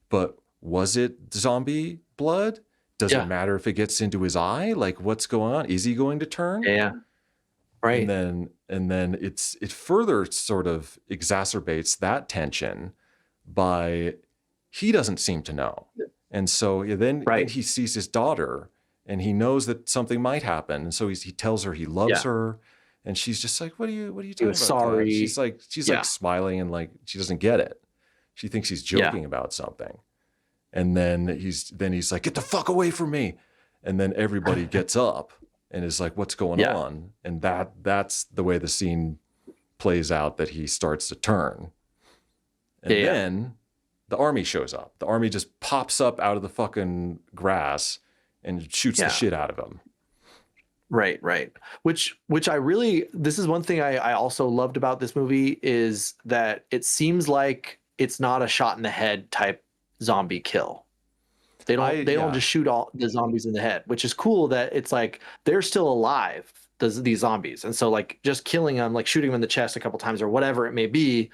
but was it zombie blood? Does it yeah. matter if it gets into his eye? Like, what's going on? Is he going to turn? Yeah. Right. And then it further sort of exacerbates that tension by he doesn't seem to know. And so then Right. he sees his daughter, and he knows that something might happen. And so he tells her he loves Yeah. her. And she's just like, what are you He talking was about, Dad? sorry. She's Yeah. like smiling, and like she doesn't get it. She thinks he's Yeah. joking about something. And then he's like, get the fuck away from me. And then everybody gets up and is like, what's going Yeah. on? And that's the way the scene plays out, that he starts to turn. And Yeah. then the army shows up. The army just pops up out of the fucking grass and shoots the Yeah. shit out of him. Right, right. Which I really, this is one thing I also loved about this movie, is that it seems like it's not a shot in the head type zombie kill. They don't Yeah. just shoot all the zombies in the head, which is cool that it's like they're still alive, these zombies. And so like just killing them, like shooting them in the chest a couple times or whatever it may be,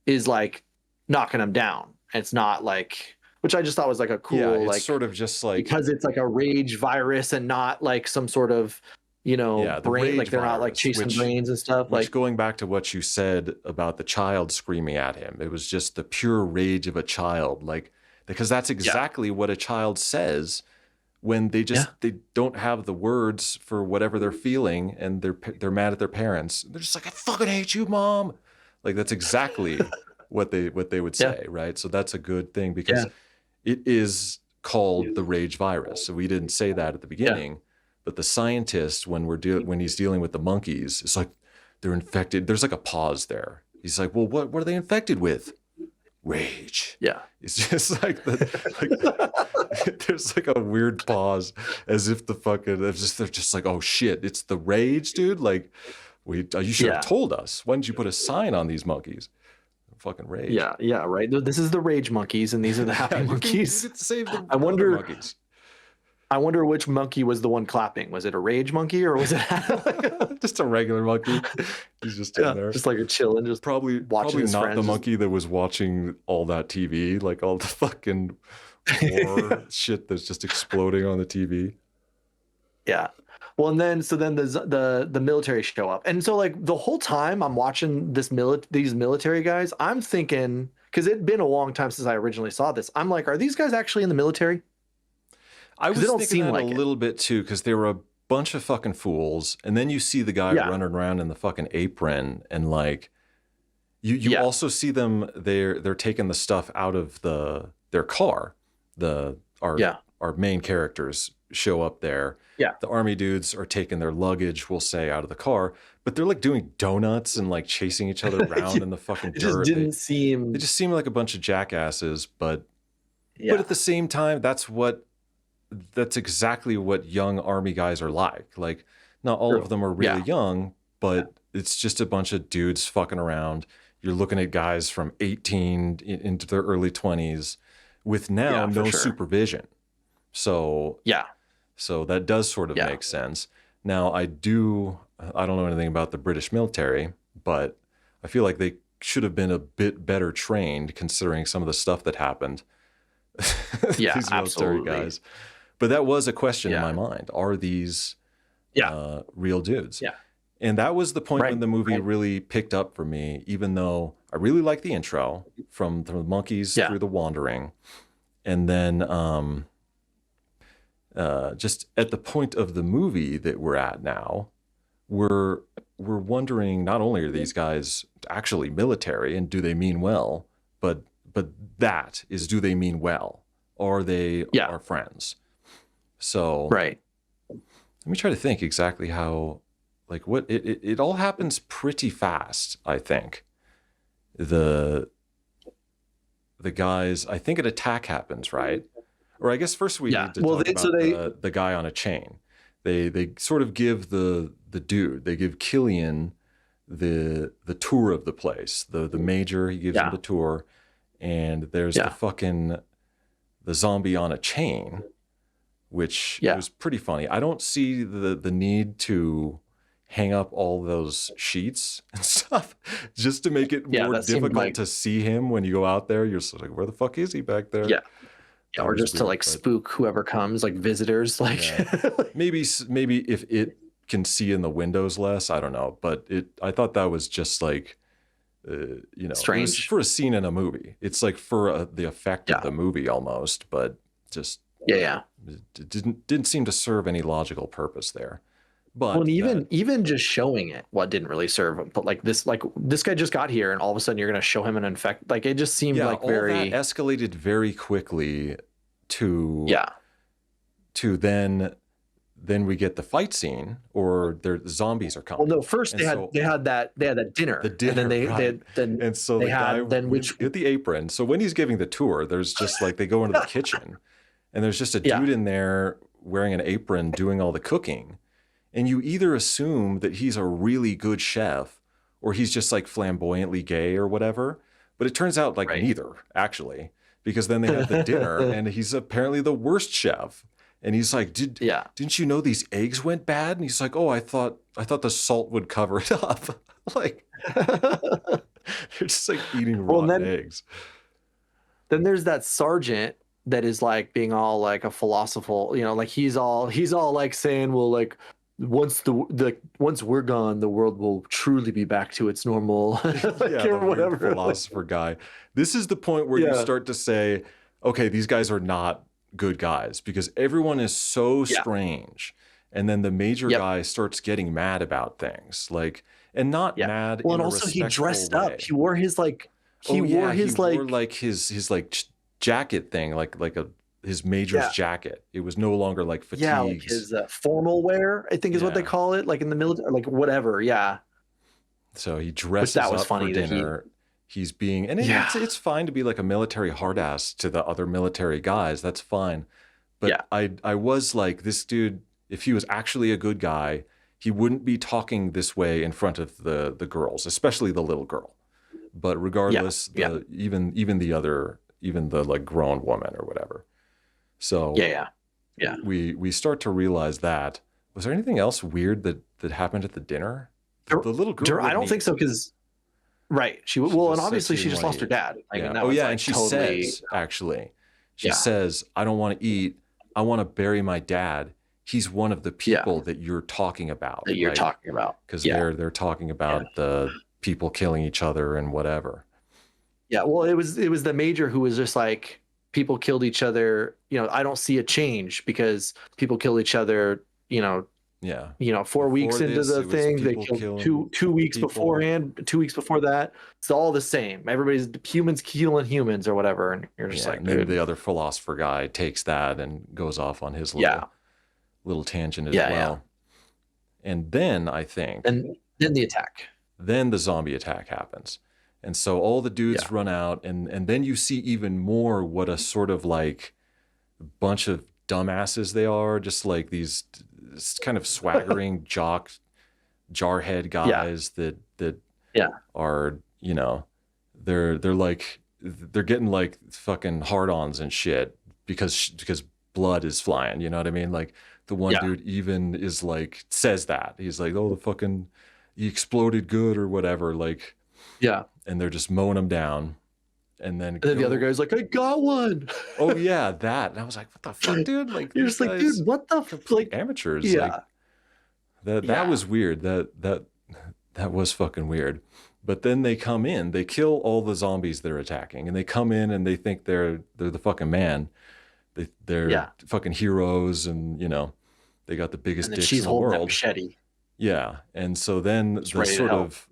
is like knocking them down. And it's not like, which I just thought was like a cool, Yeah, it's like, sort of just like, because it's like a rage virus and not like some sort of, yeah, the brain, rage like they're not like virus, chasing brains and stuff. which Like, going back to what you said about the child screaming at him, it was just the pure rage of a child, like, because that's exactly what a child says when they they don't have the words for whatever they're feeling, and they're mad at their parents. They're just like, I fucking hate you, Mom. Like that's exactly what they would say, right? So that's a good thing, because it is called the rage virus. So we didn't say that at the beginning, but the scientist, when when he's dealing with the monkeys, it's like they're infected. There's like a pause there. He's like, well, what are they infected with? Rage. yeah, It's just like there's like a weird pause, as if they're just like, oh shit, it's the rage, dude. Like you should have told us. Why didn't you put a sign on these monkeys? Fucking rage. yeah, right. This is the rage monkeys, and these are the happy monkeys. You could save the I wonder. monkeys. I wonder which monkey was the one clapping. Was it a rage monkey or was it Just a regular monkey. He's just in there. just like a chilling, just watching Probably his not friends. the monkey that was watching all that TV, like all the fucking war shit that's just exploding on the TV. Yeah. Well, and then the military show up, and so like the whole time I'm watching these military guys, I'm thinking, because it'd been a long time since I originally saw this, I'm like, are these guys actually in the military? I was they don't thinking seem that like a it. little bit too, because they were a bunch of fucking fools, and then you see the guy Yeah. running around in the fucking apron, and like you Yeah. also see them, they're taking the stuff out of their car. Our main characters show up there. Yeah. The army dudes are taking their luggage, we'll say, out of the car, but they're like doing donuts and like chasing each other around in the fucking It just dirt. didn't seem. They just seem like a bunch of jackasses, but Yeah. at the same time, that's exactly what young army guys are like. Like, not all of them are really young, but it's just a bunch of dudes fucking around. You're looking at guys from 18 into their early 20s with now no supervision. So so that does sort of make sense. Now, I don't know anything about the British military, but I feel like they should have been a bit better trained considering some of the stuff that happened. Yeah, These military absolutely. guys. But that was a question in my mind. Are these real dudes? Yeah. And that was the point when the movie really picked up for me, even though I really like the intro from the monkeys through the wandering. And then just at the point of the movie that we're at now, we're wondering, not only are these guys actually military and do they mean well, but that is, do they mean well? Are they our friends? So Right. let me try to think exactly how, like, what it all happens pretty fast, I think. The guys, I think an attack happens, right? Or I guess first we need to talk about the guy on a chain. They sort of give the dude, they give Killian the tour of the place. The major, he gives him the tour, and there's the zombie on a chain, which was pretty funny. I don't see the need to hang up all those sheets and stuff just to make it more difficult to see him when you go out there. You're just like, where the fuck is he back there? Yeah, or just to like spook whoever comes, like visitors. Like maybe if it can see in the windows less, I don't know. But I thought that was just like, strange for a scene in a movie. It's like for the effect of the movie almost, but just it didn't seem to serve any logical purpose there. But even just showing it, didn't really serve. But like this guy just got here, and all of a sudden you're going to show him an infect. Like it just seemed like all that escalated very quickly to then we get the fight scene, or the zombies are coming. Well, no, first they had that dinner. The dinner, and then and so they the had guy get the apron. So when he's giving the tour, there's just like they go into the kitchen, and there's just a dude in there wearing an apron doing all the cooking. And you either assume that he's a really good chef or he's just like flamboyantly gay or whatever. But it turns out like neither, actually, because then they have the dinner and he's apparently the worst chef. And he's like, didn't you know these eggs went bad? And he's like, oh, I thought the salt would cover it up. Like, they're just like eating raw eggs. Then there's that sergeant that is like being all like a philosophical, like he's all like saying, well, like, once we're gone, the world will truly be back to its normal, or whatever. Philosopher guy. This is the point where you start to say, okay, these guys are not good guys, because everyone is so strange. And then the major guy starts getting mad about things, like, and not mad. Well, and also he dressed up. He wore his like. He wore his jacket thing, like his major's jacket. It was no longer like fatigues. Yeah, like his formal wear, I think is what they call it, like in the military, like whatever. Yeah. So he dresses up for dinner. He's being, and it's fine to be like a military hard ass to the other military guys. That's fine. But I was like, this dude, if he was actually a good guy, he wouldn't be talking this way in front of the girls, especially the little girl. But regardless, even the like grown woman or whatever. So Yeah. we start to realize that. Was there anything else weird that happened at the dinner? The little girl I don't wouldn't think eat. so, because right. She And just said obviously she she didn't just want to lost her eat. dad. Like, Yeah. and that Oh was yeah, and like she totally, says, actually, she yeah. says, I don't want to eat. I want to bury my dad. He's one of the Yeah. people that you're talking about. That you're Like, talking about. because Yeah. they're talking Yeah. about the people killing each other and whatever. Yeah. Well, it was the major who was just like, people killed each other. I don't see a change because people kill each other, Yeah. 4 weeks Before into this, the it was thing. They people killed killing two weeks people. beforehand, 2 weeks before that. It's all the same. Everybody's humans killing humans or whatever. And you're just Yeah. like, And then dude. the other philosopher guy takes that and goes off on his Yeah. little tangent as Yeah. Yeah. well. And then I think And then the attack. then the zombie attack happens. And so all the dudes Yeah. run out, and then you see even more what a sort of like bunch of dumbasses they are, just like these kind of swaggering jarhead Yeah. guys that Yeah. are, they're like they're getting like fucking hard-ons and shit because blood is flying, you know what I mean? Like the one Yeah. dude even is like says that. He's like, "Oh, the fucking he exploded good or whatever," like, Yeah. and they're just mowing them down. And then And then the other guy's like, I got one. oh yeah, that. And I was like, what the fuck, dude? Like You're these just like, dude, guys what the complete like? amateurs. Like Yeah. that Yeah. was weird. That was fucking weird. But then they come in, they kill all the zombies they're attacking, and they come in and they think they're the fucking man. They're Yeah. fucking heroes, and they got the And biggest then dicks she's in the holding that world. machete, Yeah. And so then just the ready to sort help. of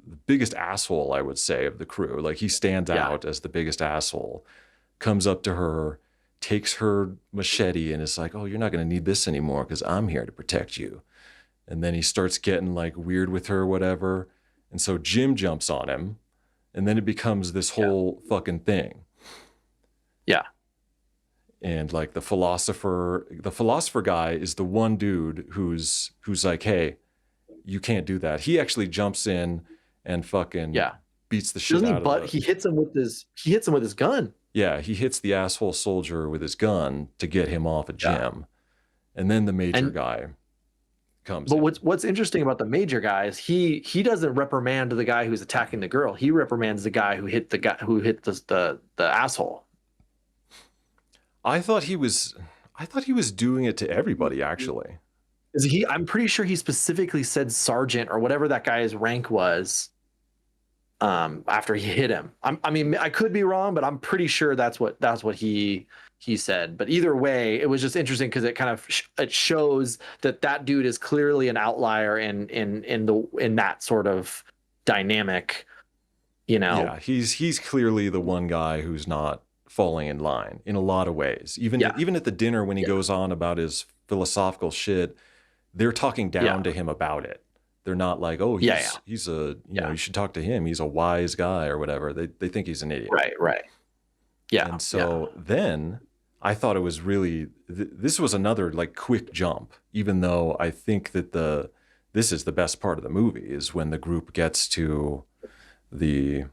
the biggest asshole, I would say, of the crew, like he stands Yeah. out as the biggest asshole, comes up to her, takes her machete, and is like, "Oh, you're not going to need this anymore because I'm here to protect you." And then he starts getting like weird with her, whatever. And so Jim jumps on him, and then it becomes this Yeah. whole fucking thing. Yeah. And like the philosopher guy is the one dude who's like, "Hey, you can't do that." He actually jumps in and fucking Yeah. beats the shit Doesn't he? out of But the. he hits him with his gun. Yeah, he hits the asshole soldier with his gun to get him off of Yeah. Jim. And then the major And guy comes but in. what's interesting about the major guy is he doesn't reprimand the guy who's attacking the girl. He reprimands the guy who hit the asshole. I thought he was doing it to everybody, actually. I'm pretty sure he specifically said sergeant or whatever that guy's rank was. After he hit him, I mean, I could be wrong, but I'm pretty sure that's what he said. But either way, it was just interesting because it kind of it shows that dude is clearly an outlier in that sort of dynamic. Yeah, he's clearly the one guy who's not falling in line in a lot of ways. Even at the dinner when he goes on about his philosophical shit, they're talking down to him about it. They're not like, "Oh, he's a you should talk to him. He's a wise guy or whatever." They think he's an idiot. Right. Yeah. And so then I thought it was really this was another like quick jump, even though I think that this is the best part of the movie is when the group gets to the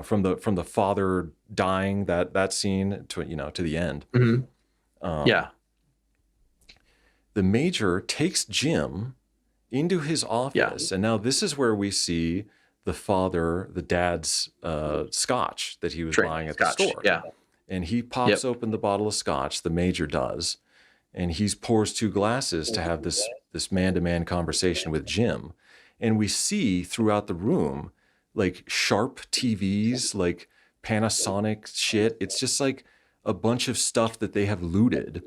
from the father dying, that scene to to the end. Mm-hmm. The major takes Jim into his office, and now this is where we see the dad's scotch that he was buying at the store. Yeah. And he pops open the bottle of scotch, the major does, and he pours 2 glasses to have this man-to-man conversation with Jim. And we see throughout the room like Sharp TVs, like Panasonic shit. It's just like a bunch of stuff that they have looted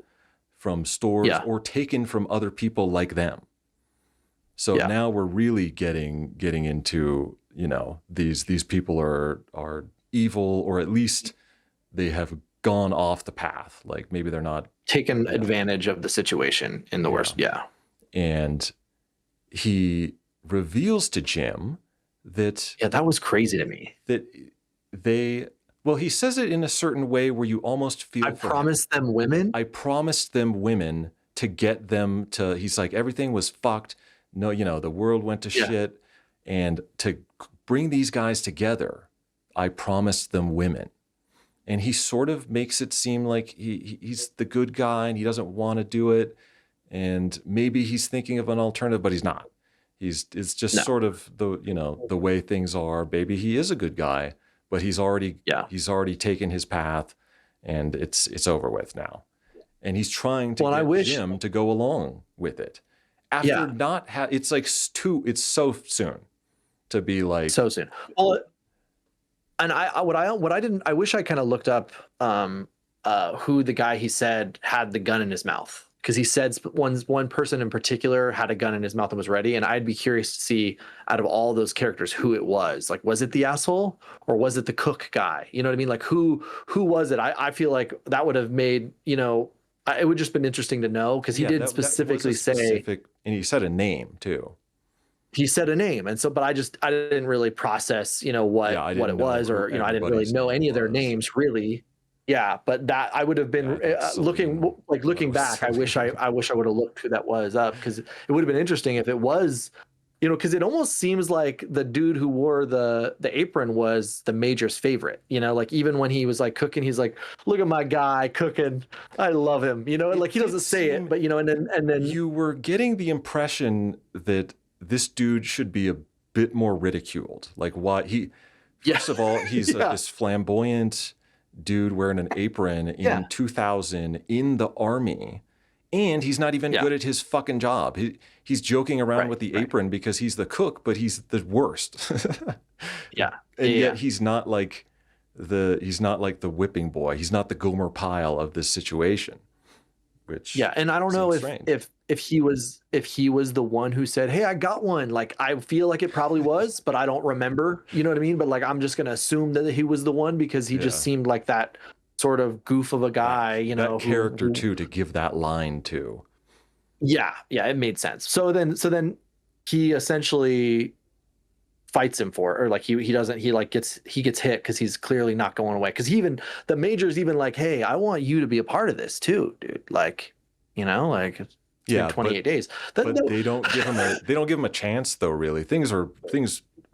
from stores or taken from other people like them. So now we're really getting into, these people are evil, or at least they have gone off the path. Like maybe they're not taken advantage of the situation in the worst. Yeah. And he reveals to Jim that that was crazy to me. That he says it in a certain way where you almost feel I promised them women. I promised them women to get them to, he's like, everything was fucked. No, the world went to shit. And to bring these guys together, I promised them women. and he sort of makes it seem like he's the good guy and he doesn't want to do it, and maybe he's thinking of an alternative, but he's not. It's just No. sort of the way things are. Maybe he is a good guy, but he's already taken his path, and it's over with now. And he's trying to get Jim to go along with it. After not it's like it's so soon to be like so soon. Well, and I wish I kind of looked up who the guy he said had the gun in his mouth, because he said one person in particular had a gun in his mouth and was ready, and I'd be curious to see out of all those characters who it was. Like, was it the asshole or was it the cook guy? You know what I mean? Like, who was it? I feel like that would have made, it would just been interesting to know, because he did specifically say, and he said a name too. He said a name, and so, but I didn't really process, what it was, or I didn't really know any of their names really. Yeah, but that I would have been looking back. I wish I would have looked who that was up, because it would have been interesting if it was, because it almost seems like the dude who wore the apron was the Major's favorite. Like, even when he was like cooking, he's like, "Look at my guy cooking. I love him." Like, he doesn't say it, but and then you were getting the impression that this dude should be a bit more ridiculed. Like, why first of all, he's this flamboyant dude wearing an apron in 2000 in the army, and he's not even good at his fucking job. He's joking around with the apron because he's the cook, but he's the worst. And yet he's not like the whipping boy. He's not the Gomer Pyle of this situation. Which and I don't know if he was the one who said, "Hey, I got one." Like, I feel like it probably was, but I don't remember. You know what I mean? But like, I'm just gonna assume that he was the one, because he just seemed like that sort of goof of a guy. That character too, to give that line to. Yeah, it made sense. So then he essentially fights him for it, or like he gets hit because he's clearly not going away. Because the Major's even like, "Hey, I want you to be a part of this too, dude." Like, like, it's been 28 days. But they don't give him a chance though. Really, things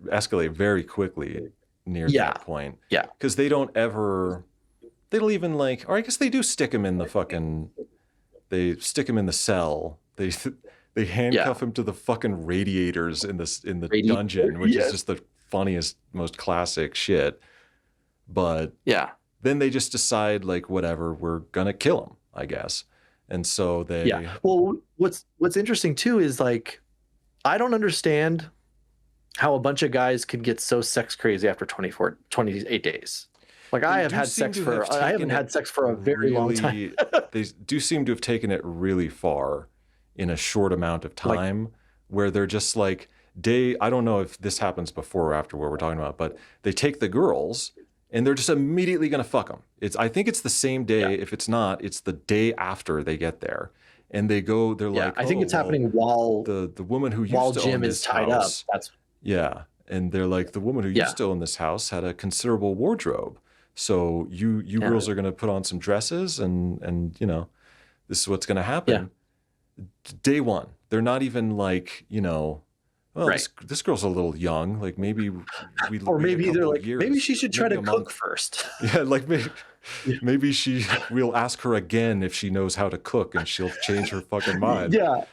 escalate very quickly near that point. Yeah, because they don't even like, or I guess they do stick him in the fucking. They stick him in the cell. They handcuff him to the fucking radiators in the dungeon, which is just the funniest, most classic shit. But then they just decide, like, whatever, we're gonna kill him, I guess. And so they Well, what's interesting too is, like, I don't understand how a bunch of guys could get so sex crazy after 28 days. Like, I haven't had sex for a very long time. They do seem to have taken it really far in a short amount of time, where they're just like, I don't know if this happens before or after what we're talking about, but they take the girls and they're just immediately going to fuck them. I think it's the same day. Yeah. If it's not, it's the day after they get there. And they're like, I think it's happening while the woman who used to Jim own this is tied house, up. And they're like, the woman who used to own this house had a considerable wardrobe. So you girls are going to put on some dresses and this is what's going to happen. Yeah. Day one, they're not even like, this girl's a little young. Like, maybe maybe they're like, years, maybe she should try to cook first. Yeah, like maybe we'll ask her again if she knows how to cook, and she'll change her fucking mind. Yeah,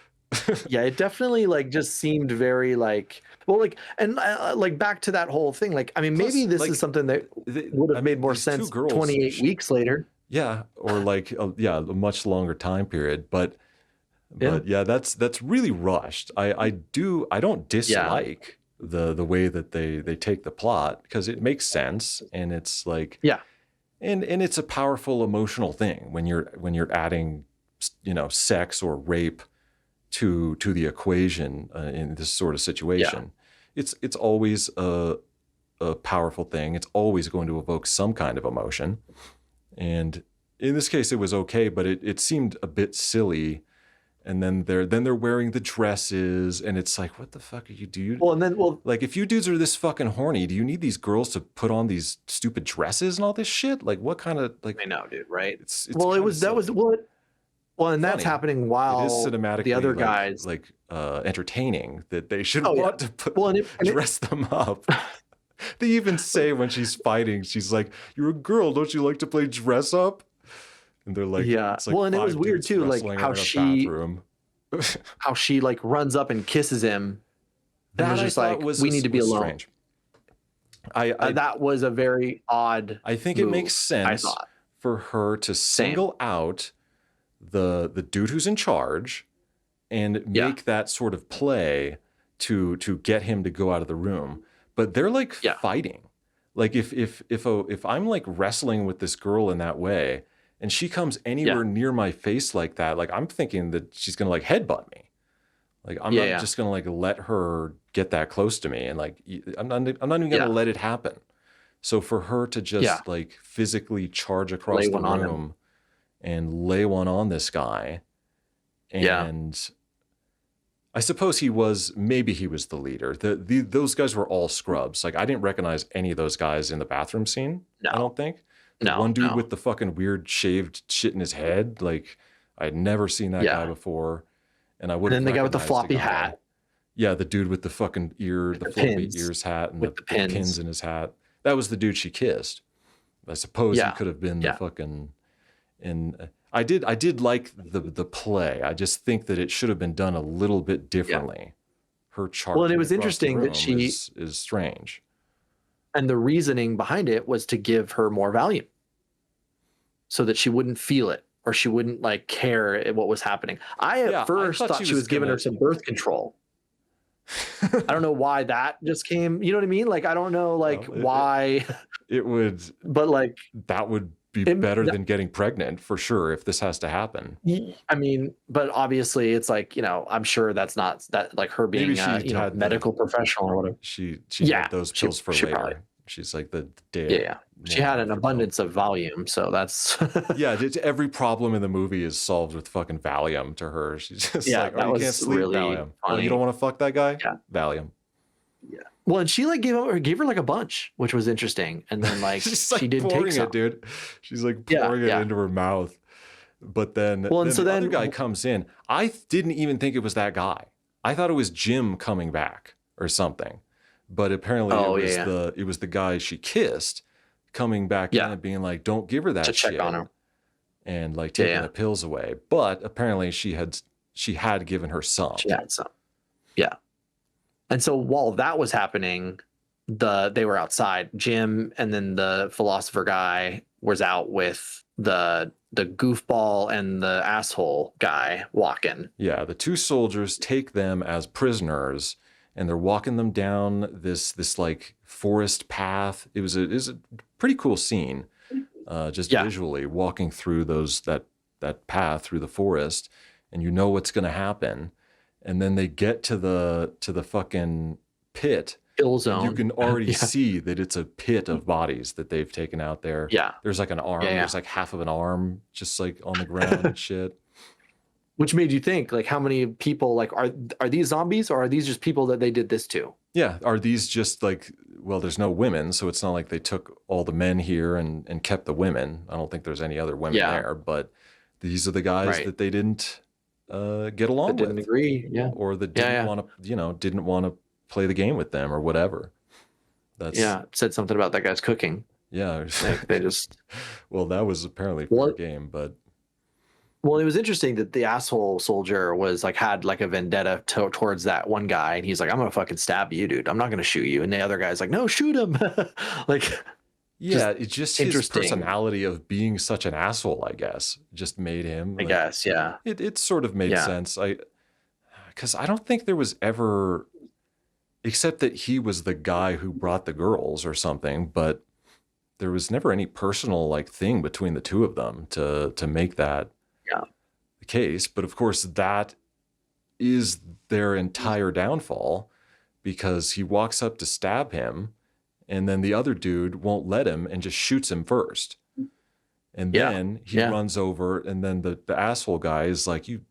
it definitely like just seemed very like, well, like, and like back to that whole thing. Like, I mean, maybe this is something that would have made more sense 28 weeks later. Yeah, or like a much longer time period, but that's really rushed. I don't dislike the way that they take the plot, because it makes sense, and it's like and it's a powerful emotional thing when you're adding sex or rape to the equation in this sort of situation. It's always a powerful thing. It's always going to evoke some kind of emotion, and in this case it was okay, but it seemed a bit silly. And then they're wearing the dresses, and it's like, what the fuck are you doing? Like, if you dudes are this fucking horny, do you need these girls to put on these stupid dresses and all this shit? Like, what kind of, like? I know, dude. Right? It's and that's happening while the other guys entertaining, that they should want to dress them up. They even say when she's fighting, she's like, "You're a girl, don't you like to play dress up?" And they're like, Yeah. it's like Well, and it was 5 weird dudes too, like wrestling in a bathroom. how she like runs up and kisses him and That was I just thought like, we need to be was alone. strange. I That was a very odd I think it makes move, I sense thought. for her to Same. single out the dude who's in charge and Yeah. make that sort of play to get him to go out of the room. But they're like Yeah. fighting. Like if I'm like wrestling with this girl in that way and she comes anywhere near my face like that, like I'm thinking that she's gonna like headbutt me. Like I'm not just gonna like let her get that close to me, and like I'm not even gonna let it happen. So for her to just like physically charge across Lay the one on him. room and lay one on this guy, and I suppose maybe he was the leader. Those guys were all scrubs. Like I didn't recognize any of those guys in the bathroom scene. No. I don't think. The one dude with the fucking weird shaved shit in his head, like I had never seen that guy before. And I would have then the guy with the floppy guy. hat. Yeah, the dude with the fucking the floppy ears hat and the pins in his hat. That was the dude she kissed. I suppose he could have been the fucking. And I did like the play. I just think that it should have been done a little bit differently. Her chart. Well, and it was interesting that she is strange. And the reasoning behind it was to give her more Valium, so that she wouldn't feel it. Or she wouldn't like care what was happening. I at first thought she was giving her some birth control. I don't know why that just came. You know what I mean? Like I don't know like why. It would, but like that would be better than getting pregnant for sure if this has to happen. I mean, but obviously it's like, you know, I'm sure that's not that like her being a medical professional or whatever. She had those pills for later. Probably. She's like the day. Yeah. She had an abundance of Valium, so that's every problem in the movie is solved with fucking Valium to her. She's just like, that you was can't sleep, really Valium. funny. Oh, you don't want to fuck that guy? Yeah. Valium. Yeah. Well, and she like gave her like a bunch, which was interesting. And then like she did take some. It, dude. She's like pouring it into her mouth. But then, the other guy comes in. I didn't even think it was that guy. I thought it was Jim coming back or something. But apparently it was the guy she kissed coming back in and being like, don't give her that shit. Check on her. And like taking the pills away. But apparently she had given her some. She had some. Yeah. And so while that was happening, they were outside. Jim and then the philosopher guy was out with the goofball and the asshole guy walking. Yeah, the two soldiers take them as prisoners and they're walking them down this like forest path. It was a pretty cool scene, just visually walking through that path through the forest, and you know what's going to happen. And then they get to the fucking pit. Kill zone. You can already see that it's a pit of bodies that they've taken out there. Yeah. There's like an arm. Yeah. There's like half of an arm just like on the ground and shit. Which made you think, like, how many people, like, are these zombies or are these just people that they did this to? Yeah. Are these just like, well, there's no women, so it's not like they took all the men here and kept the women. I don't think there's any other women there, but these are the guys that they didn't get along with. Didn't agree, or that didn't want to, didn't want to play the game with them or whatever. Said something about that guy's cooking. Yeah, like they just. Well, that was apparently for a game, but. Well, it was interesting that the asshole soldier was like had like a vendetta towards that one guy, and he's like, "I'm gonna fucking stab you, dude. I'm not gonna shoot you." And the other guy's like, "No, shoot him!" like. Yeah, it's just his personality of being such an asshole, I guess, just made him. I guess, yeah. It sort of made sense. Because I don't think there was ever, except that he was the guy who brought the girls or something, but there was never any personal like thing between the two of them to make that the case. But of course, that is their entire downfall, because he walks up to stab him, and then the other dude won't let him and just shoots him first. And then he runs over, and then the asshole guy is like, you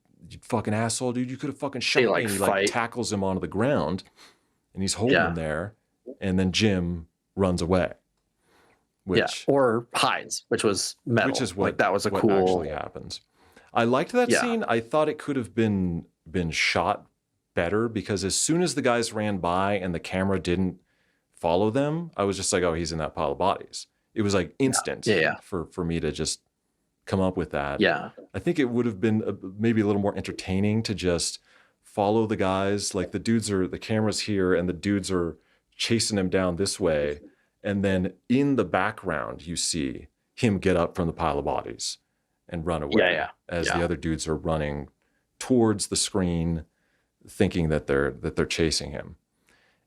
fucking asshole, dude, you could have fucking shot me. And he like tackles him onto the ground, and he's holding him there. And then Jim runs away. Or hides, which was metal. Which is what, that was what cool actually happens. I liked that scene. I thought it could have been shot better, because as soon as the guys ran by and the camera didn't follow them, I was just like, oh, he's in that pile of bodies. It was like instant Yeah. for me to just come up with that. Yeah. I think it would have been maybe a little more entertaining to just follow the guys. Like the camera's here and the dudes are chasing him down this way. And then in the background, you see him get up from the pile of bodies and run away as the other dudes are running towards the screen, thinking that they're chasing him.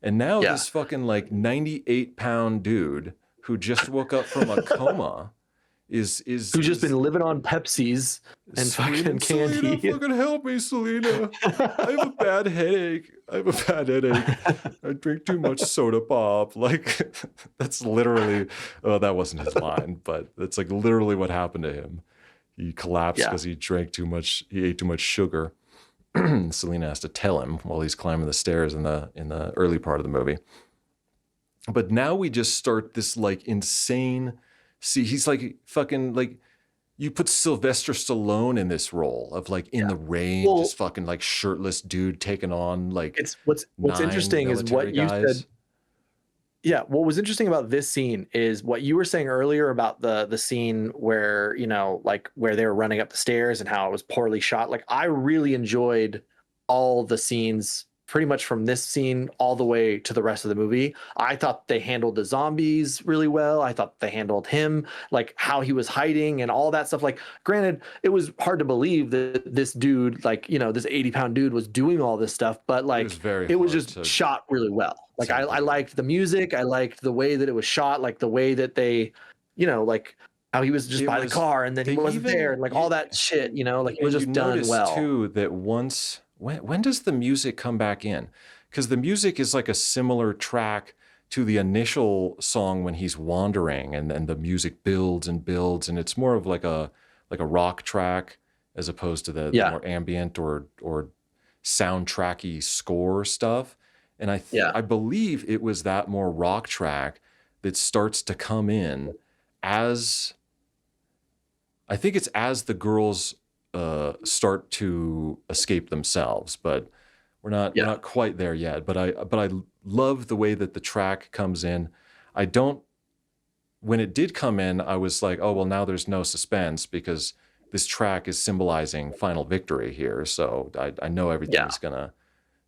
And now this fucking like 98-pound dude who just woke up from a coma who's just been living on Pepsis and fucking candy. Selena, fucking help me, Selena. I have a bad headache. I drink too much soda pop. Like, that's literally, oh, that wasn't his line, but that's like literally what happened to him. He collapsed because he ate too much sugar. Selena has to tell him while he's climbing the stairs in the early part of the movie. But now we just start this like insane. See, he's like fucking like, you put Sylvester Stallone in this role of like in the rain, just fucking like shirtless dude taking on like. It's what's interesting is what you said. Yeah, what was interesting about this scene is what you were saying earlier about the scene where, you know, like where they were running up the stairs and how it was poorly shot. Like, I really enjoyed all the scenes pretty much from this scene all the way to the rest of the movie. I thought they handled the zombies really well. I thought they handled him, like how he was hiding and all that stuff. Like, granted, it was hard to believe that this dude, like, you know, this 80-pound dude was doing all this stuff, but like it was just shot really well. Like, I liked the music. I liked the way that it was shot, like the way that they, you know, like how he was just by the car and then he wasn't there and like all that shit, you know, like it was just done well. Too, that once, when does the music come back in? Because the music is like a similar track to the initial song when he's wandering, and then the music builds and builds, and it's more of like a rock track as opposed to the more ambient or soundtracky score stuff. And I believe it was that more rock track that starts to come in as, I think it's as the girls start to escape themselves, but we're not quite there yet. But I love the way that the track comes in. When it did come in, I was like, oh well, now there's no suspense because this track is symbolizing final victory here. So I know everything's gonna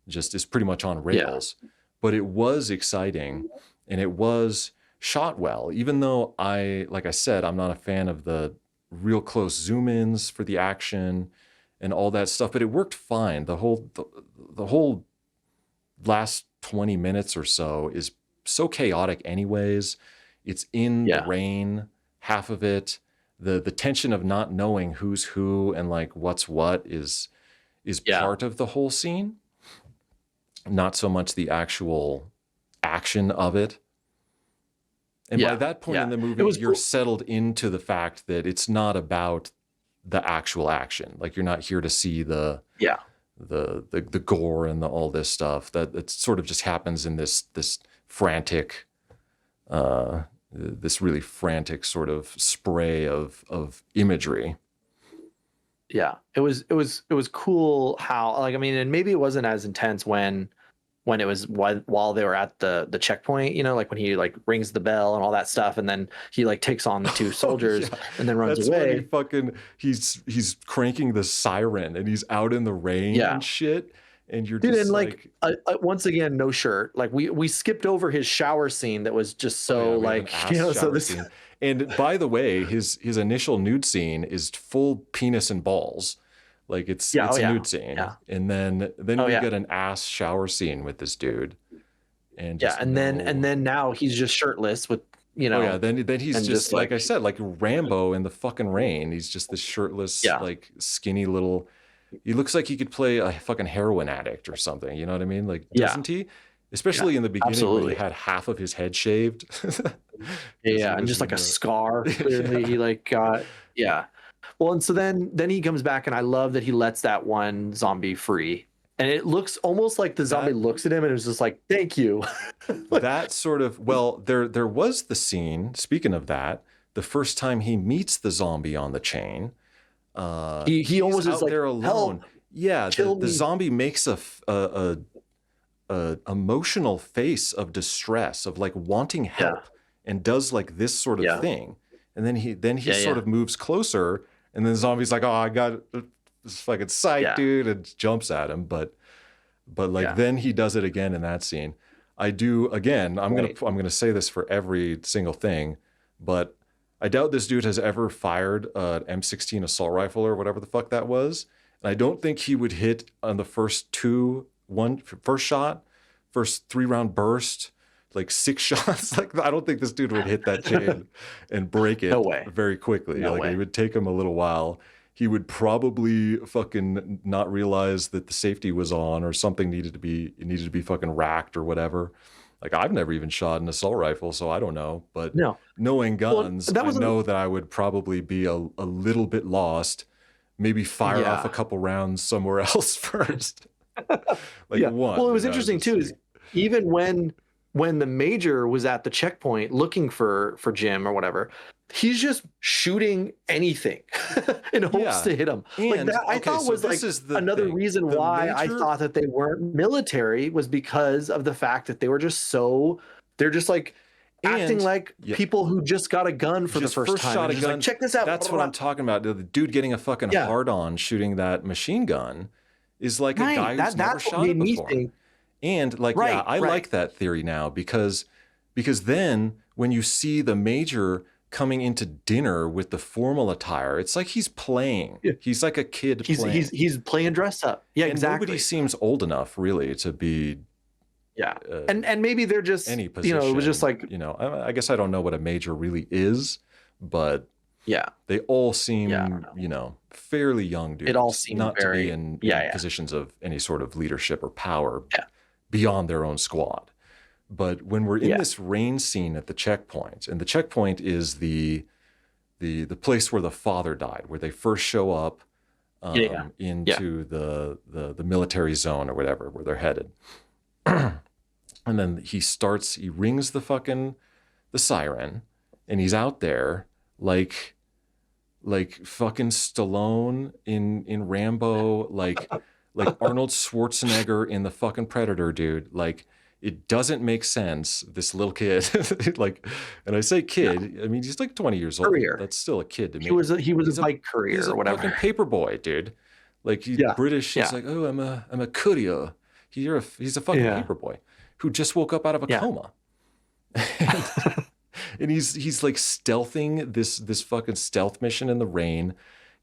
is pretty much on rails. But it was exciting and it was shot well, even though like I said, I'm not a fan of the real close zoom ins for the action and all that stuff, but it worked fine. The whole last 20 minutes or so is so chaotic anyways. It's in the rain, half of it. The tension of not knowing who's who and like what's what is part of the whole scene. Not so much the actual action of it. And by that point in the movie, you're settled into the fact that it's not about the actual action. Like, you're not here to see the gore and all this stuff. That it sort of just happens in this frantic, this really frantic sort of spray of imagery. Yeah, it was cool how, like, I mean, and maybe it wasn't as intense when it was while they were at the checkpoint, you know, like when he like rings the bell and all that stuff, and then he like takes on the two soldiers and then runs away. When he's cranking the siren and he's out in the rain and shit, and you're just like once again, no shirt. Like we skipped over his shower scene that was just so so this scene. And by the way, his initial nude scene is full penis and balls. Like it's a nude scene. Yeah. And then we get an ass shower scene with this dude. And then now he's just shirtless with, you know. Oh yeah, then he's just like I said, like Rambo in the fucking rain. He's just this shirtless, like skinny little, he looks like he could play a fucking heroin addict or something. You know what I mean? Like, doesn't he? Especially in the beginning when he had half of his head shaved. And just like a scar. Clearly he like got Well, and so then he comes back, and I love that he lets that one zombie free, and it looks almost like the zombie looks at him and is just like, "Thank you." That sort of there was the scene. Speaking of that, the first time he meets the zombie on the chain, he almost is like, there alone. Help, the zombie makes a a emotional face of distress, of like wanting Yeah. help, and does like this sort of Yeah. thing. And then he Yeah. sort Yeah. of moves closer, and then the zombie's like, "Oh, I got this fucking sight, Yeah. dude," and jumps at him. But like Yeah. then he does it again in that scene. I do again. Right. I'm gonna say this for every single thing, but I doubt this dude has ever fired an M16 assault rifle or whatever the fuck that was. And I don't think he would hit on the first first shot, first 3-round burst, like 6 shots. Like I don't think this dude would hit that chain and break it No way. very quickly. No Like way. it would take him a little while. He would probably fucking not realize that the safety was on, or something needed to be fucking racked or whatever. Like I've never even shot an assault rifle, so I don't know. But No. knowing Well, guns, that I was know that I would probably be a little bit lost. Maybe fire off a yeah. couple rounds somewhere else first. Like Yeah. one. Well, it was you know, interesting just too, is like- even when the major was at the checkpoint looking for Jim or whatever, he's just shooting anything in hopes Yeah. to hit him. Like And that, I okay, thought so was like this is the another thing. reason The why I major- thought that they weren't military, was because of the fact that they were just so, they're just like acting And- like yeah. people who just got a gun for Just the first time. shot and a just gun. like, check this out. That's what I'm talking about. The dude getting a fucking Yeah. hard on shooting that machine gun is like a Right. guy who's never That's what shot it made me before. think. And like, Right, yeah, I right. like that theory now because then when you see the major coming into dinner with the formal attire, it's like he's playing. Yeah. He's like a kid He's playing. he's playing dress up. Yeah, and exactly. nobody seems old enough really to be Yeah, and maybe they're just, any position. it was just like, I guess I don't know what a major really is, but yeah, they all seem, Yeah, I don't know. fairly young dudes. It all seemed not to very- be in yeah. positions of any sort of leadership or power Yeah. beyond their own squad. But when we're in Yeah. this rain scene at the checkpoint, and the checkpoint is the place where the father died, where they first show up into the military zone or whatever, where they're headed. And then he rings the siren, and he's out there like fucking Stallone in Rambo, like Arnold Schwarzenegger in the fucking Predator, dude. Like it doesn't make sense. This little kid, like, and I say kid, I mean he's like 20 years old. Courier. That's still a kid to me. he was He's a bike courier He's or a whatever. fucking paper boy, dude. Like he's Yeah, British. He's yeah. like, oh, I'm a courier. He's a fucking Yeah. paper boy who just woke up out of a Yeah. coma. And he's like stealthing this fucking stealth mission in the rain,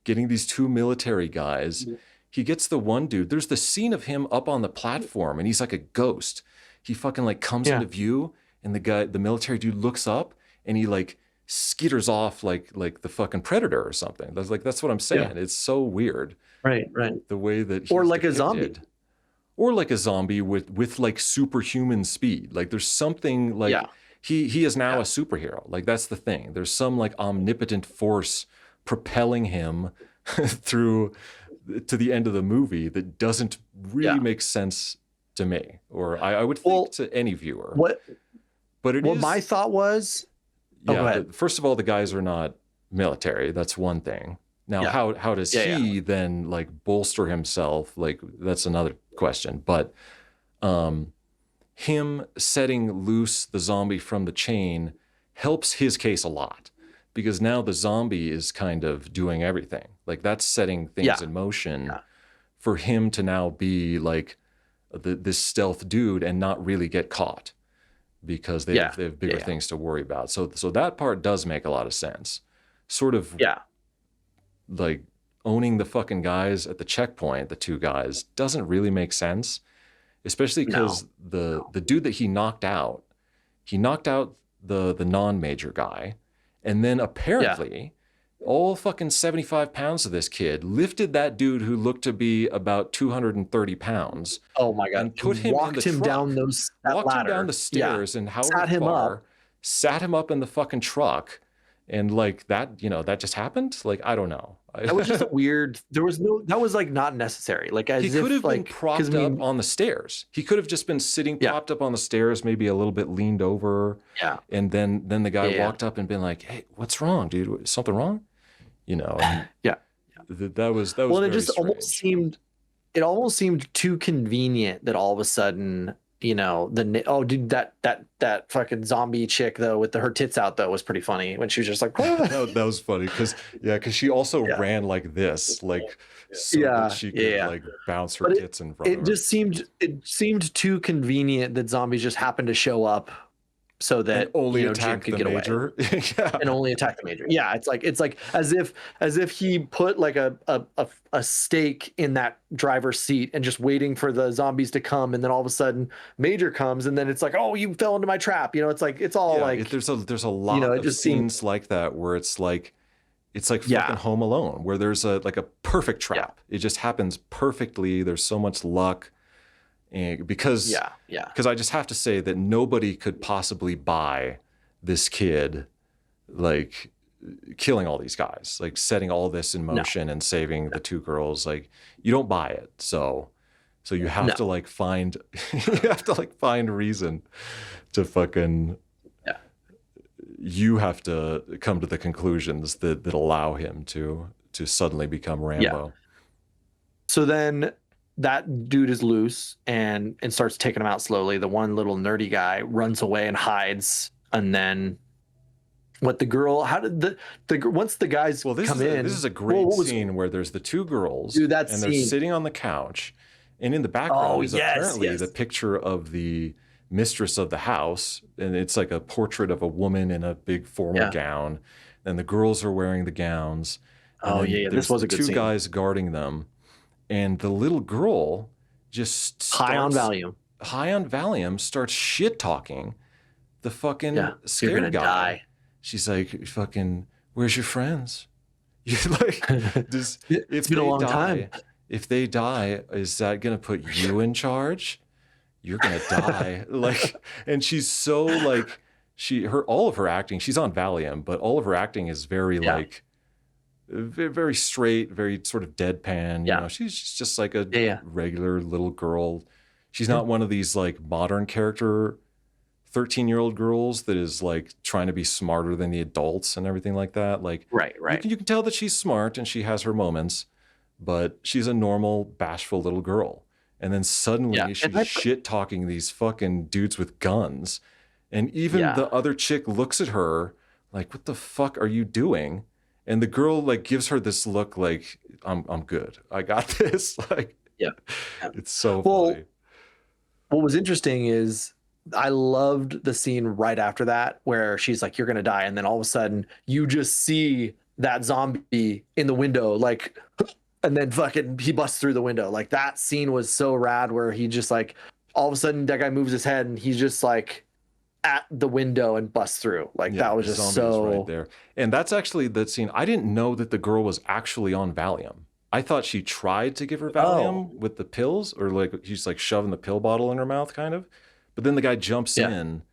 getting these 2 military guys. He gets the one dude. There's the scene of him up on the platform, and he's like a ghost. He fucking like comes Yeah. into view, and the military dude looks up, and he like skitters off like the fucking Predator or something. That's what I'm saying. It's so weird Right. the way that he's Or like a zombie. depicted. Or like a zombie with like superhuman speed. Like there's something like Yeah. he is now a superhero. Like that's the thing. There's some like omnipotent force propelling him through to the end of the movie that doesn't really Yeah. make sense to me, or I would think Well, to any viewer. What But it what is- my thought was, oh, go ahead. First of all, the guys are not military. That's one thing. Now, Yeah. how does Yeah, he then like bolster himself? Like that's another question. But him setting loose the zombie from the chain helps his case a lot, because now the zombie is kind of doing everything. Like that's setting things Yeah. in motion Yeah. for him to now be like this stealth dude and not really get caught, because they have bigger Yeah. things to worry about. So that part does make a lot of sense. Sort of yeah, like owning the fucking guys at the checkpoint, the 2 guys, doesn't really make sense, especially because the dude that he knocked out the non-major guy, and then apparently all fucking 75 pounds of this kid lifted that dude who looked to be about 230 pounds oh my god, and put him in walked the him truck. down that walked him ladder. down the stairs and however Sat him far, up. sat him up in the fucking truck, and like that, that just happened. Like I don't know. That was just a weird. That was like not necessary. Like as he if could have like been propped 'cause I mean, up on the stairs. He could have just been sitting Yeah. propped up on the stairs, maybe a little bit leaned over. Yeah. And then the guy Yeah. walked up and been like, "Hey, what's wrong, dude? Something wrong?" And Yeah. that was well, very it just strange. almost seemed too convenient that all of a sudden oh, dude, that fucking zombie chick though with her tits out though was pretty funny when she was just like, That was funny because she also yeah, ran like this, like so that yeah, she yeah, could yeah. like bounce her But tits in front of her. it seemed too convenient that zombies just happened to show up so And that only Jim attack could the get away major. Yeah. and only attack the major. Yeah, it's like as if he put like a stake in that driver's seat and just waiting for the zombies to come, and then all of a sudden Major comes, and then it's like, oh, you fell into my trap. It's like it's all Yeah, like there's a lot it of just seemed scenes like that where it's like fucking yeah Home Alone, where there's a like a perfect yeah trap. It just happens perfectly. There's so much luck. And because yeah I just have to say that nobody could possibly buy this kid like killing all these guys, like setting all this in no motion and saving the two girls. Like you don't buy it. So you have no to like find you have to like find reason to fucking yeah you have to come to the conclusions that allow him to suddenly become yeah. Rambo. So then that dude is loose and starts taking him out slowly. The one little nerdy guy runs away and hides, and then what the girl? How did the once the guys Well, come in? this is a great what was scene where there's the two girls dude that and they're scene? sitting on the couch, and in the Oh background is yes, apparently the yes, picture of the mistress of the house, and it's like a portrait of a woman in a big formal yeah. gown, and the girls are wearing the gowns, and Oh yeah, then yeah. This there's was the a good two scene. guys guarding them, and the little girl just High on starts Valium. high on Valium, starts shit talking the fucking Yeah, you're scared gonna guy. die. She's like, fucking, where's your friends? You like, does It's been a long time. if they die, is that gonna put you in charge? You're gonna die. Like, and she's so like, all of her acting, she's on Valium, but all of her acting is very Yeah, like, very straight, very sort of deadpan. yeah, She's just like a yeah, regular little girl. She's yeah. not one of these like modern character 13-year-old girls that is like trying to be smarter than the adults and everything like that. Like Right, you right. can tell that she's smart and she has her moments, but she's a normal, bashful little girl. And then Yeah, suddenly and she's shit talking these fucking dudes with guns. And even yeah, the other chick looks at her like, what the fuck are you doing? And the girl like gives her this look like, I'm good. I got this. Like yeah, yeah. it's so Well, funny. what was interesting is I loved the scene right after that where she's like, "You're gonna die," and then all of a sudden you just see that zombie in the window, like, and then fucking he busts through the window. Like that scene was so rad, where he just like all of a sudden that guy moves his head and he's just like at the window and busts through. Like Yeah, that was the just zombie is right so. there. And that's actually the scene. I didn't know that the girl was actually on Valium. I thought she tried to give her Oh Valium with the pills, or like she's like shoving the pill bottle in her mouth, kind of. But then the guy jumps yeah. in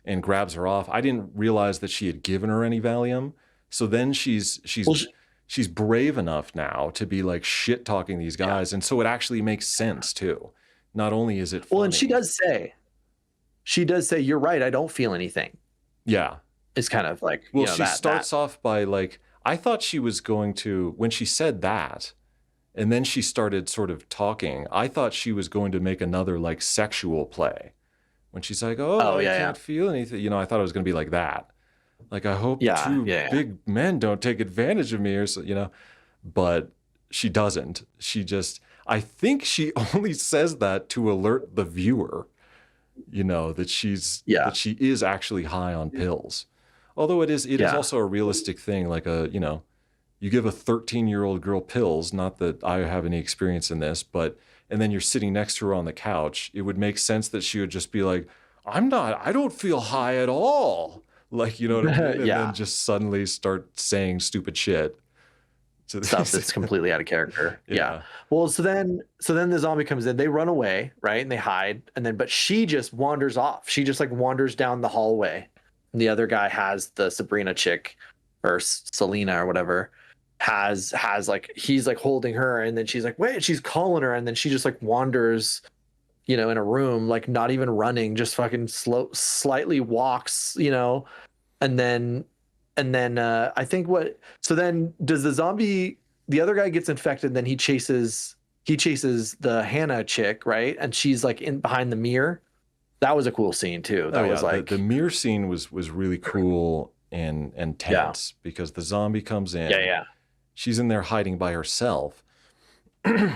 and grabs her off. I didn't realize that she had given her any Valium. So then Well, she's brave enough now to be like shit talking these yeah. guys, and so it actually makes sense too. Not only is it Well, and funny, she does say, "You're right. I don't feel anything." yeah. It's kind of like Well, she that starts off by like, I thought she was going to, when she said that, and then she started sort of talking, I thought she was going to make another like sexual play. When she's like, oh, Oh I yeah, can't feel anything. I thought it was going to be like that. Like, I hope yeah, two yeah, yeah, big men don't take advantage of me or so. But she doesn't. I think she only says that to alert the viewer, that yeah, that she is actually high on pills. Although it is yeah, also a realistic thing, like you give a 13-year-old girl pills, not that I have any experience in this, and then you're sitting next to her on the couch, it would make sense that she would just be like, I don't feel high at all. Like, you know what I mean? And yeah. then just suddenly start saying stupid shit. So Stuff that's completely out of character. Yeah. yeah. Well, so then the zombie comes in. They run away, right, and they hide. And then, but she just wanders off. She just like wanders down the hallway. And the other guy has the Sabrina chick, or Selena or whatever. Has like he's like holding her, and then she's like, wait, she's calling her, and then she just like wanders, in a room, like not even running, just fucking slightly walks, and then I think so then does the other guy gets infected, then he chases the Hannah chick, right? And she's like in behind the mirror. That was a cool scene too. Oh That was yeah, the like, mirror scene was really cool and yeah, tense because the zombie comes yeah, in. yeah, She's in there hiding by herself,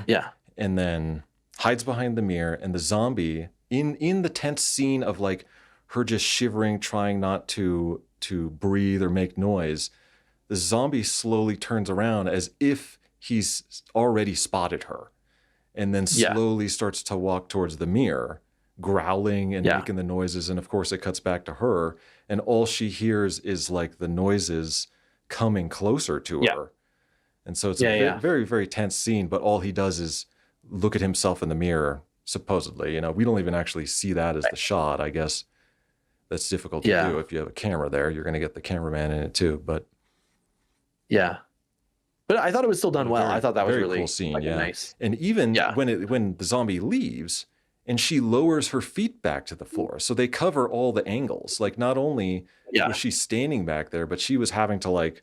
yeah, and then hides behind the mirror, and the zombie in the tense scene of like her just shivering, trying not to breathe or make noise, the zombie slowly turns around as if he's already spotted her, and then yeah, slowly starts to walk towards the mirror, growling and yeah, making the noises. And of course it cuts back to her, and all she hears is like the noises coming closer to yeah, her. And so it's a yeah, very, yeah. very, very tense scene, but all he does is look at himself in the mirror, supposedly. We don't even actually see that as the Right. shot. I guess that's difficult to do. Yeah, If you have a camera there, you're going to get the cameraman in it too. yeah. But I thought it was still But done a well. I very, thought that was very cool really scene, like a yeah. nice. And even Yeah, when the zombie leaves and she lowers her feet back to the floor, so they cover all the angles. Like not only was yeah. she standing back there, but she was having to like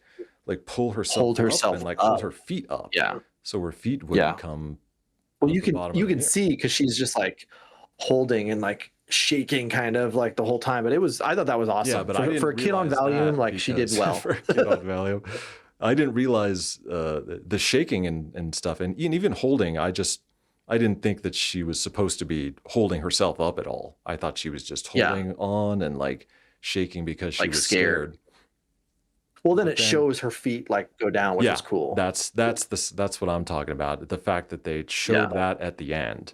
pull herself Hold up and herself like hold up. her feet up Yeah, so her feet wouldn't yeah. come Well, out the bottom of you the can mirror. see because she's just like holding and like shaking kind of like the whole time. But it was I thought that was Yeah, awesome but I for didn't a kid on realize Valium. that Like she did because well. for a kid on Valium, I didn't realize the shaking and stuff, and even holding. I didn't think that she was supposed to be holding herself up at all. I thought she was just Yeah, holding on and like shaking because she like was scared. scared. Well, then But it then, shows her feet like go down, which was yeah, cool. that's what I'm talking about. The fact that they Yeah, showed that at the end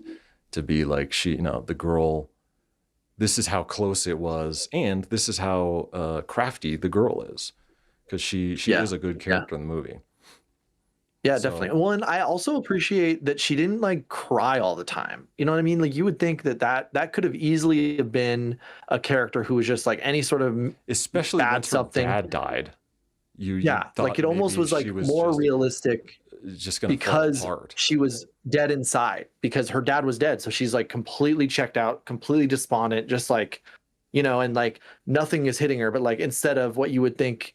to be like she, the girl. This is how close it was, and this is how crafty the girl is, because she yeah, is a good yeah. character in the movie. Yeah, So definitely. Well, and I also appreciate that she didn't like cry all the time. You know what I mean? Like you would think that could have easily have been a character who was just like any sort of especially bad once her something. dad died, you Yeah, like thought it almost maybe was she like was more realistic just gonna fall because apart. she was dead inside because her dad was dead. So she's like completely checked out, completely despondent, just like, and like nothing is hitting her. But like instead of what you would think,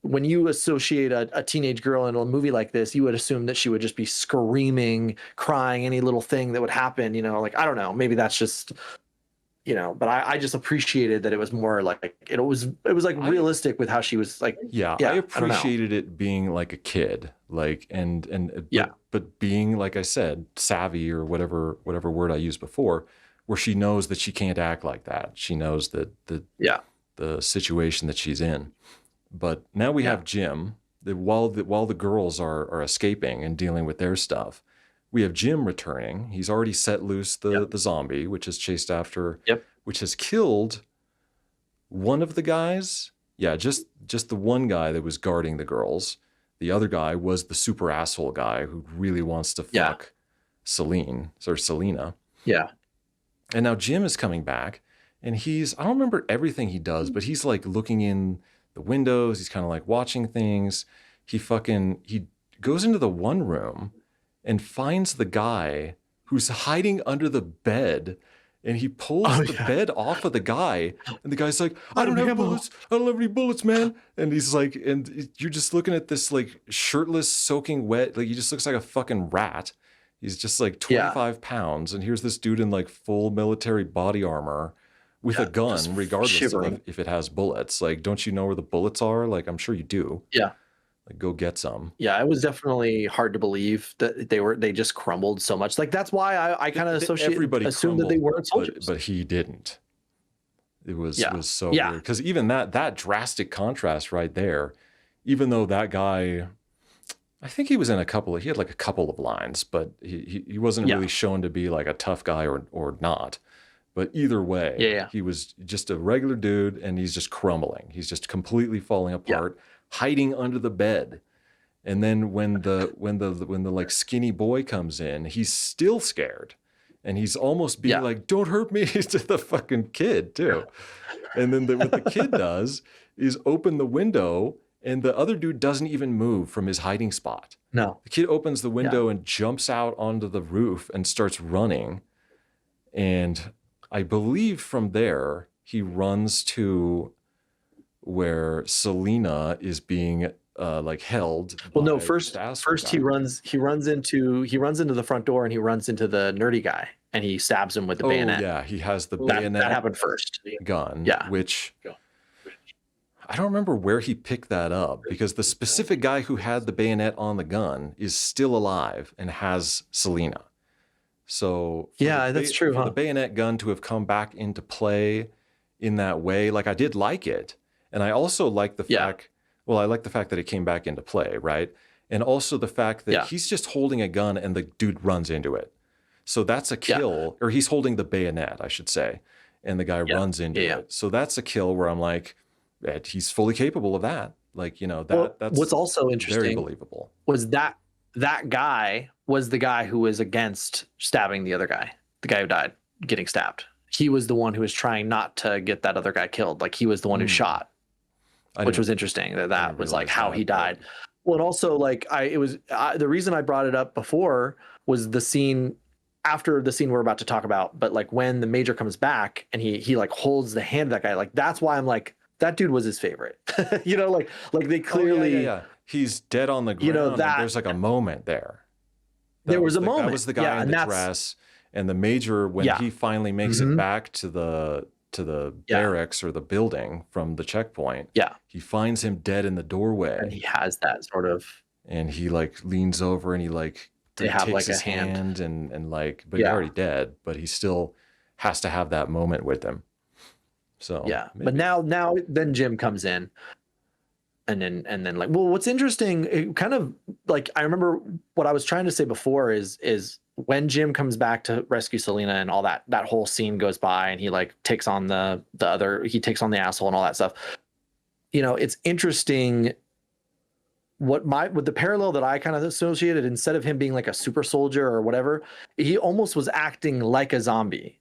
when you associate a teenage girl in a movie like this, you would assume that she would just be screaming, crying, any little thing that would happen, like I don't know, maybe that's just, but I just appreciated that it was more like it was like I realistic with how she was like, Yeah, I yeah, I don't know. appreciated it being like a kid, like and Yeah, but being like I said, savvy or whatever word I used before, where she knows that she can't act like that. She knows that yeah, the situation that she's in. But now we yeah, have Jim. While the girls are escaping and dealing with their stuff, we have Jim returning. He's already set loose yep, the zombie, which has chased after, yep. which has killed one of the guys. Yeah, just the one guy that was guarding the girls. The other guy was the super asshole guy who really wants to Yeah, fuck Selena. yeah, And now Jim is coming back, and I don't remember everything he does, but he's like looking in the windows. He's kind of like watching things. He goes into the one room and finds the guy who's hiding under the bed, and he pulls oh the yeah. bed off of the guy, and the guy's like, I Out don't of have ammo. bullets. I don't have any bullets, man. And he's like, and you're just looking at this like shirtless, soaking wet, like he just looks like a fucking rat. He's just like Yeah, 25 pounds. And here's this dude in like full military body armor with a yeah, just gun, regardless of shivering. if it has bullets. Like, don't you know where the bullets are? Like, I'm sure you do. Yeah, Like, go get some. yeah. It was definitely hard to believe that they just crumbled so much. Like that's why I kind of Everybody assumed that they crumbled, weren't but soldiers. he didn't. It Yeah, was so yeah, weird because even that drastic contrast right there, even though that guy, I think he was in he had like a couple of lines, but he wasn't yeah, really shown to be like a tough guy or not. But either yeah, way, yeah, he was just a regular dude, and he's just crumbling. He's just completely falling yeah, apart, hiding under the bed. And then when the like skinny boy comes in, he's still scared, and he's almost being yeah, like, "Don't hurt me," to the fucking kid too. And then what the kid does is open the window, and the other dude doesn't even move from his hiding spot. no, The kid opens the yeah, window and jumps out onto the roof and starts running. And I believe from there, he runs to where Selena is being like held well no, by first the asshole first he guy. runs into the front door and he runs into the nerdy guy. and he stabs him with the Oh bayonet. yeah, he has the That bayonet happened first. gun, Yeah. which I don't remember where he picked that up, because the specific guy who had the bayonet on the gun is still alive and has Selena. So Yeah, that's true, for huh? the bayonet gun to have come back into play in that way, like I did like it. And I also like the Yeah. fact, well, I like the fact that it came back into play, right? And also the fact that Yeah. he's just holding a gun and the dude runs into it. So that's a Yeah. kill, or he's holding the bayonet, I should say, and the guy Yeah. runs into Yeah. it. So that's a kill where I'm like, he's fully capable of that. Like, you know, that's what's also very interesting believable. was that guy was the guy who was against stabbing the other guy, the guy who died getting stabbed. He was the one who was trying not to get that other guy killed. Like, he was the one who shot, which was interesting. That was like how he died. Well, and also like the reason I brought it up before was the scene after the scene we're about to talk about, but like when the major comes back and he like holds the hand of that guy, like that's why I'm like, that dude was his favorite. You know, like they clearly, yeah. He's dead on the ground. you know, and there's like a moment there. There was a moment. That was the guy in the dress, and the major, when he finally makes it back to the barracks or the building from the checkpoint. Yeah, he finds him dead in the doorway, and he has that sort of, and he like leans over and he like they have takes like his a hand and like, but he's already dead, but he still has to have that moment with him. So yeah, maybe. but now then Jim comes in. And then like, well, what's interesting, it kind of like, I remember what I was trying to say before is when Jim comes back to rescue Selena and all that whole scene goes by and he like takes on he takes on the asshole and all that stuff. You know, it's interesting with the parallel that I kind of associated, instead of him being like a super soldier or whatever, he almost was acting like a zombie.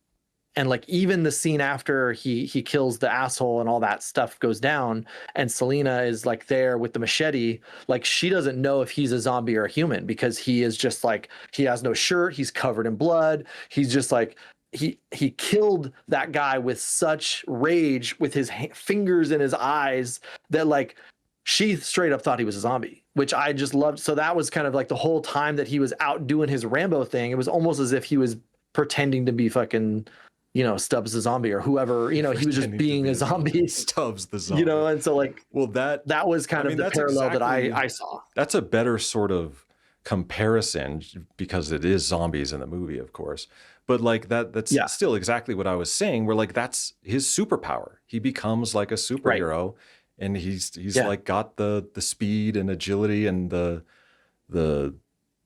And like even the scene after he kills the asshole and all that stuff goes down, and Selena is like there with the machete, like she doesn't know if he's a zombie or a human, because he is just like, he has no shirt, he's covered in blood, he's just like, he killed that guy with such rage with his fingers in his eyes that like she straight up thought he was a zombie, which I just loved. So that was kind of like the whole time that he was out doing his Rambo thing, it was almost as if he was pretending to be fucking, you know, Stubbs the zombie or whoever, you know, he was just being a zombie. Stubbs the zombie. You know, and so like, well, that was kind of the parallel that I saw. That's a better sort of comparison, because it is zombies in the movie, of course. But like that's still exactly what I was saying, where like that's his superpower. He becomes like a superhero, and he's like got the speed and agility and the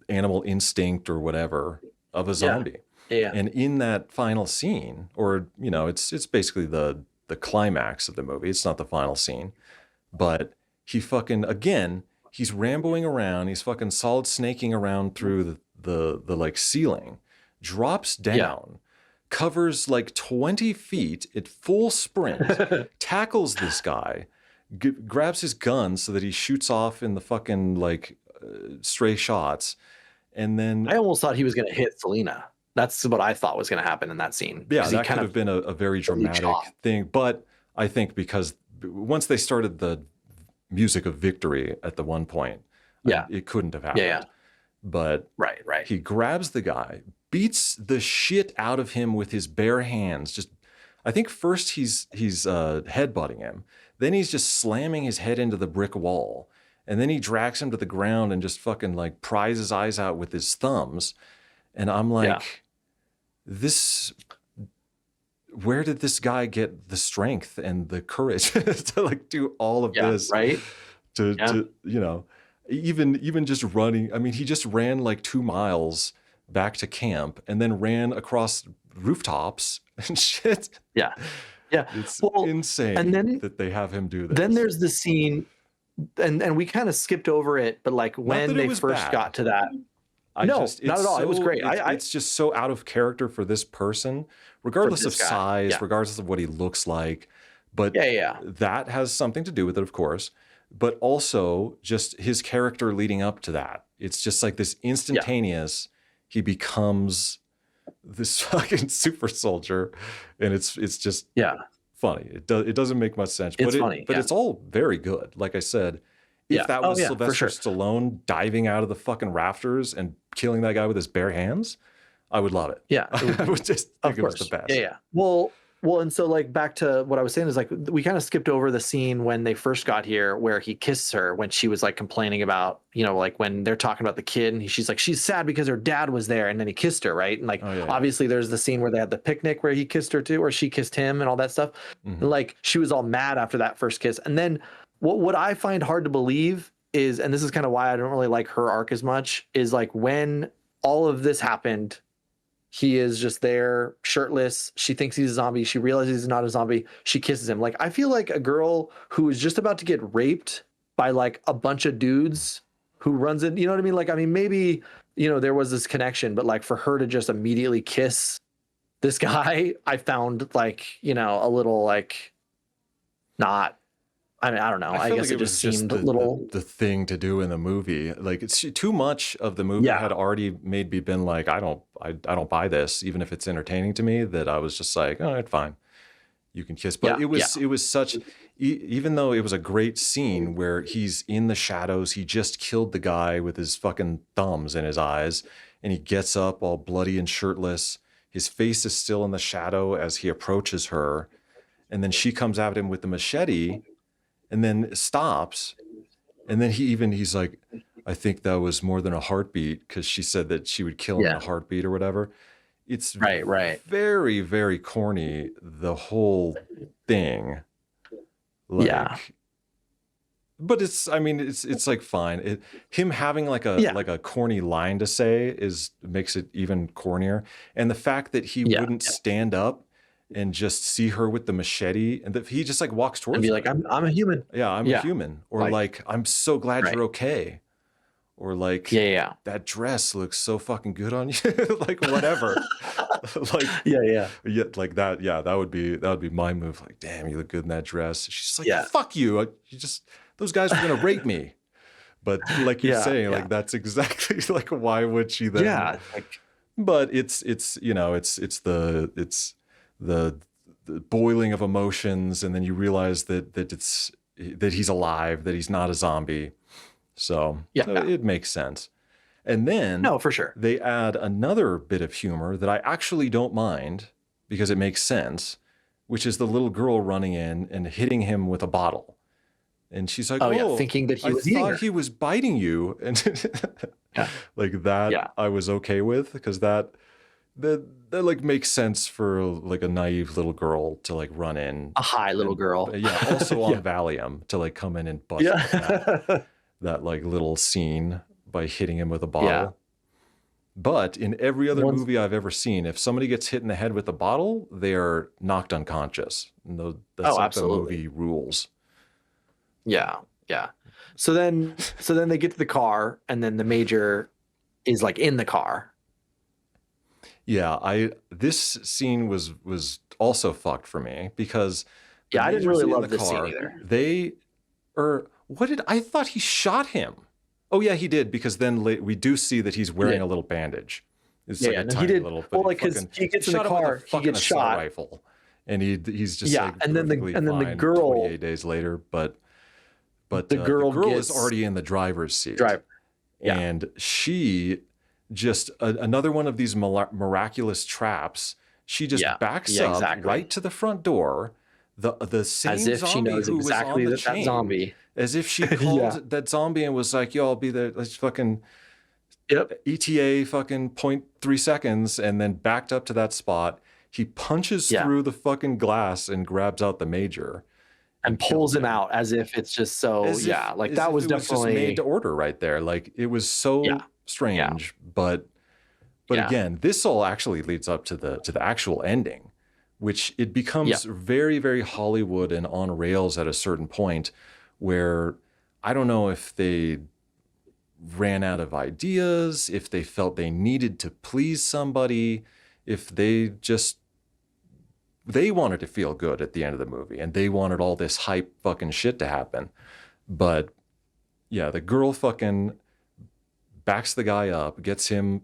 animal instinct or whatever of a zombie. Yeah. And in that final scene, or, you know, it's basically the climax of the movie. It's not the final scene, but he fucking, again, he's Ramboing around. He's fucking solid snaking around through the like ceiling, drops down, covers like 20 feet at full sprint, tackles this guy, grabs his gun so that he shoots off in the fucking like stray shots. And then I almost thought he was going to hit Selena. That's what I thought was going to happen in that scene. Yeah, that could have been a very dramatic thing. But I think because once they started the music of victory at the one point, it couldn't have happened. Yeah. But right. He grabs the guy, beats the shit out of him with his bare hands. Just, I think first he's headbutting him. Then he's just slamming his head into the brick wall. And then he drags him to the ground and just fucking like pries his eyes out with his thumbs. And I'm like, where did this guy get the strength and the courage to like do all of this? Right. To, you know, even just running. I mean, he just ran like 2 miles back to camp and then ran across rooftops and shit. Yeah. It's insane and then, that they have him do this. Then there's the scene, and we kind of skipped over it, but like when they first got to that. Not at all. It was great. It's just so out of character for this person, regardless of size, regardless of what he looks like. But that has something to do with it, of course. But also just his character leading up to that. It's just like this instantaneous, he becomes this fucking super soldier. And it's just funny. It doesn't make much sense. It's funny. But it's all very good. Like I said, if that was Sylvester Stallone diving out of the fucking rafters and killing that guy with his bare hands, I would love it. Yeah, it would I be. would just Of think it was the course. Yeah, best. yeah. Well, and so like back to what I was saying is like we kind of skipped over the scene when they first got here where he kissed her when she was like complaining about, like when they're talking about the kid and she's like she's sad because her dad was there and then he kissed her, right? And like Oh yeah. obviously there's the scene where they had the picnic where he kissed her too or she kissed him and all that stuff. And Mhm. like she was all mad after that first kiss. And then what I find hard to believe is, and this is kind of why I don't really like her arc as much, is like when all of this happened, he is just there shirtless. She thinks he's a zombie. She realizes he's not a zombie. She kisses him. Like, I feel like a girl who is just about to get raped by like a bunch of dudes who runs in, you know what I mean? Like, I mean, maybe, there was this connection, but like for her to just immediately kiss this guy, I found like, a little like not, I mean, I don't know. I I feel guess like it it was just just seemed a little, the thing to do in the movie. Like it's too much of the movie yeah, had already made me been like, I don't buy this, even if it's entertaining to me. That I was just like, all right, fine, you can kiss. But yeah, yeah, it was such, even though it was a great scene where he's in the shadows, he just killed the guy with his fucking thumbs in his eyes, and he gets up all bloody and shirtless. His face is still in the shadow as he approaches her, and then she comes at him with the machete and then stops. And then he's like, I think that was more than a heartbeat because she said that she would kill him in yeah, a heartbeat or whatever. It's right, right. very, very corny, the whole thing. Yeah, Like, but I mean, it's like fine. Him having yeah, like a corny line to say makes it even cornier. And the fact that he yeah. wouldn't stand up and just see her with the machete and that he just like walks And towards be her. like, I'm a human. Yeah, I'm a Yeah. human. Or Like, like, I'm so glad right. you're okay. Or like, Yeah, yeah. that dress looks so fucking good on you. Like whatever. Like, Yeah, yeah. yeah, like that. Yeah, that would be my move. Like, damn, you look good in that dress. She's like, Yeah. fuck you. You just those guys were gonna rape me. But like you're Yeah, saying, yeah. like that's exactly like why would she then? Yeah, like But it's it's the boiling of emotions, and then you realize that he's alive, that he's not a zombie. So yeah. it makes sense. And then No, for sure. they add another bit of humor that I actually don't mind because it makes sense, which is the little girl running in and hitting him with a bottle. And she's like, Oh, yeah, "Oh, thinking that he I was eating thought her. he was biting you." And Yeah, like that yeah. I was okay with because that like makes sense for like a naive little girl to like run in A high little and girl. yeah, also Yeah. on Valium to like come in and bust Yeah. that like little scene by hitting him with a Yeah. bottle. But in every other Once movie I've ever seen, if somebody gets hit in the head with a bottle, they are knocked unconscious. And that's Oh, like the absolutely. movie rules. Yeah, yeah. So then they get to the car and then the major is like in the car. Yeah, I this scene was also fucked for me because the Yeah, I didn't major's really in love the this scene car. either. They or what did I thought he shot him? Oh yeah, he did because then we do see that he's He wearing did. a little bandage. It's Yeah, like yeah. a No, he tiny did. little, Well, but like because he he gets in the shot him with a car, he fucking gets assault shot. rifle, and he's just Yeah, like and then perfectly the fine girl 28 days later. But the the girl girl is gets already in the driver's seat, drive. Yeah. and she just another one of these miraculous traps. She just Yeah. backs Yeah, up exactly. right to the front door. The As same if she zombie knows who was on exactly the that chain, zombie. as if she Yeah. called that zombie and was like, "Yo, I'll be there." Let's fucking Yep. ETA fucking 0.3 seconds, and then backed up to that spot. He punches Yeah. through the fucking glass and grabs out the major And kills pulls him him. out as if it's just so As yeah, like as that if was it was just made to definitely order right there. Like it was yeah. so Yeah. strange, but Yeah. again, this all actually leads up to the actual ending, which it Yeah. becomes very, very Hollywood and on rails at a certain point where I don't know if they ran out of ideas, if they felt they needed to please somebody, if they wanted to feel good at the end of the movie and they wanted all this hype fucking shit to happen. But yeah, the girl fucking backs the guy up, gets him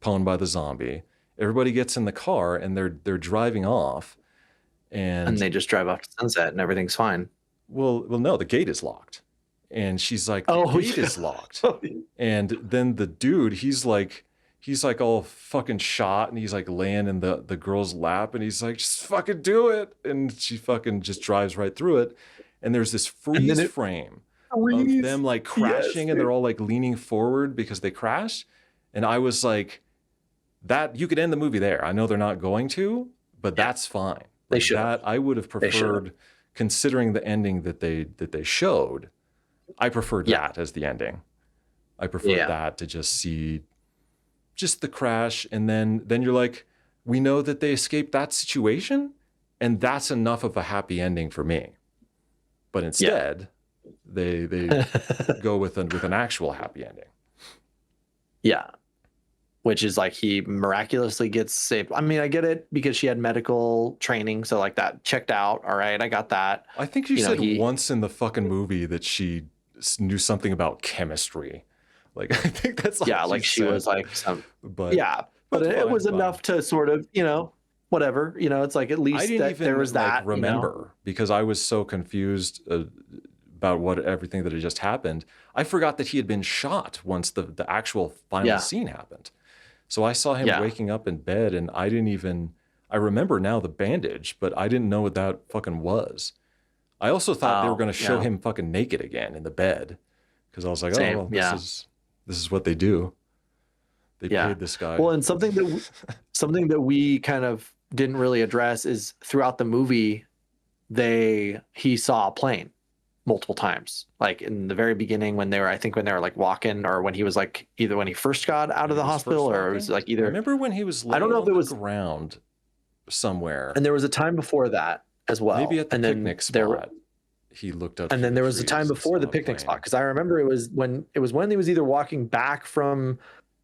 pwned by the zombie. Everybody gets in the car and they're driving off. And And they just drive off to Sunset and everything's fine. well, no, the gate is locked. And she's like, the Oh, gate yeah. is locked. And then the dude, he's like all fucking shot and he's like laying in the girl's lap and he's like, just fucking do it. And she fucking just drives right through it. And there's this And then freeze it frame of freeze. them like Yes, crashing and dude. they're all like leaning forward because they crashed. And I was like, that you could end the movie there. I know they're not going to, but Yeah, that's fine. they Like should have. that, I would have They should have. preferred, considering the ending that they showed. I preferred Yeah. that as the ending. I preferred Yeah. that to just see just the crash, and then you're like, we know that they escaped that situation, and that's enough of a happy ending for me. But instead, they go with an actual happy ending. Yeah. Which is like he miraculously gets saved. I mean, I get it because she had medical training, so like that checked out. All right, I got that. I think she said once in the fucking movie that she knew something about chemistry. Like I think that's all like she said. was like some, but but it was enough to sort of, whatever, it's like at least I didn't even there was like that remember because I was so confused about everything that had just happened. I forgot that he had been shot once the actual final scene happened. So I saw him waking up in bed and I remember now the bandage, but I didn't know what that fucking was. I also thought they were going to show him fucking naked again in the bed because I was like, Same. oh, well, this is what they do. They paid this guy. Well, and something that we kind of didn't really address is throughout the movie, he saw a plane multiple times. Like in the very beginning when they were like walking, or when he was like either when he first got out of the hospital, or it was like either. I remember when he was. I don't know if it was around somewhere. And there was a time before that as well. Maybe at the picnic spot. He looked up. And then there was a time before the picnic spot because I remember it was when he was either walking back from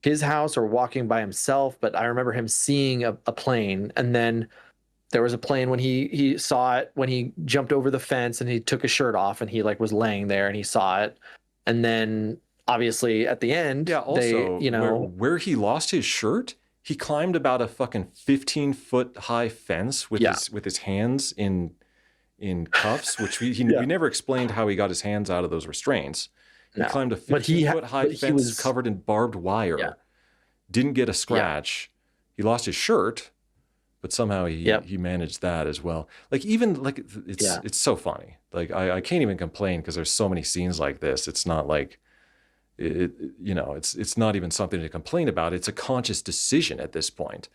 his house or walking by himself. But I remember him seeing a plane, and then there was a plane when he saw it when he jumped over the fence and he took his shirt off and he like was laying there and he saw it. And then obviously at the end, also, where he lost his shirt, he climbed about a fucking 15-foot high fence with his hands in cuffs, which we never explained how he got his hands out of those restraints. He climbed a 15-foot high fence covered in barbed wire. Didn't get a scratch. He lost his shirt, but somehow he managed that as well. Like even like it's so funny. Like I can't even complain because there's so many scenes like this. It's not like it's not even something to complain about. It's a conscious decision at this point.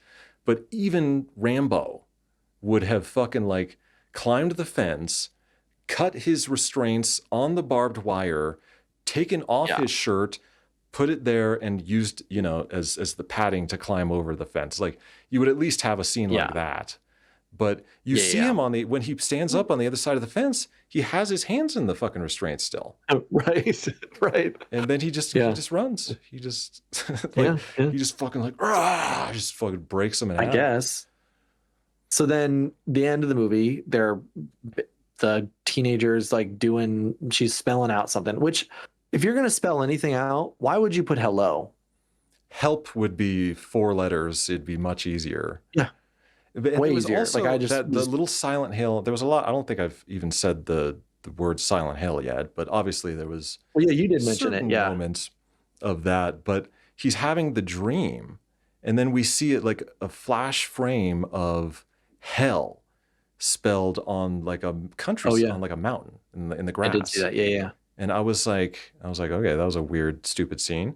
But even Rambo would have fucking like climbed the fence, cut his restraints on the barbed wire, taken off his shirt, put it there, and used, as the padding to climb over the fence. Like you would at least have a scene like that. But you see him when he stands up on the other side of the fence, he has his hands in the fucking restraints still. Right. And then he just runs. He just he just fucking like just fucking breaks him in half. I guess. So then the end of the movie, the teenager's like she's spelling out something, which if you're going to spell anything out, why would you put hello? Help would be 4 letters. It'd be much easier. Yeah. And way easier. Also like the little Silent Hill. There was a lot. I don't think I've even said the word Silent Hill yet, but obviously there was. Well, yeah, you did mention it. Yeah. Moments of that, but he's having the dream, and then we see it like a flash frame of hell spelled on like a country on like a mountain in the grass. I did see that. Yeah. And I was like, okay, that was a weird, stupid scene.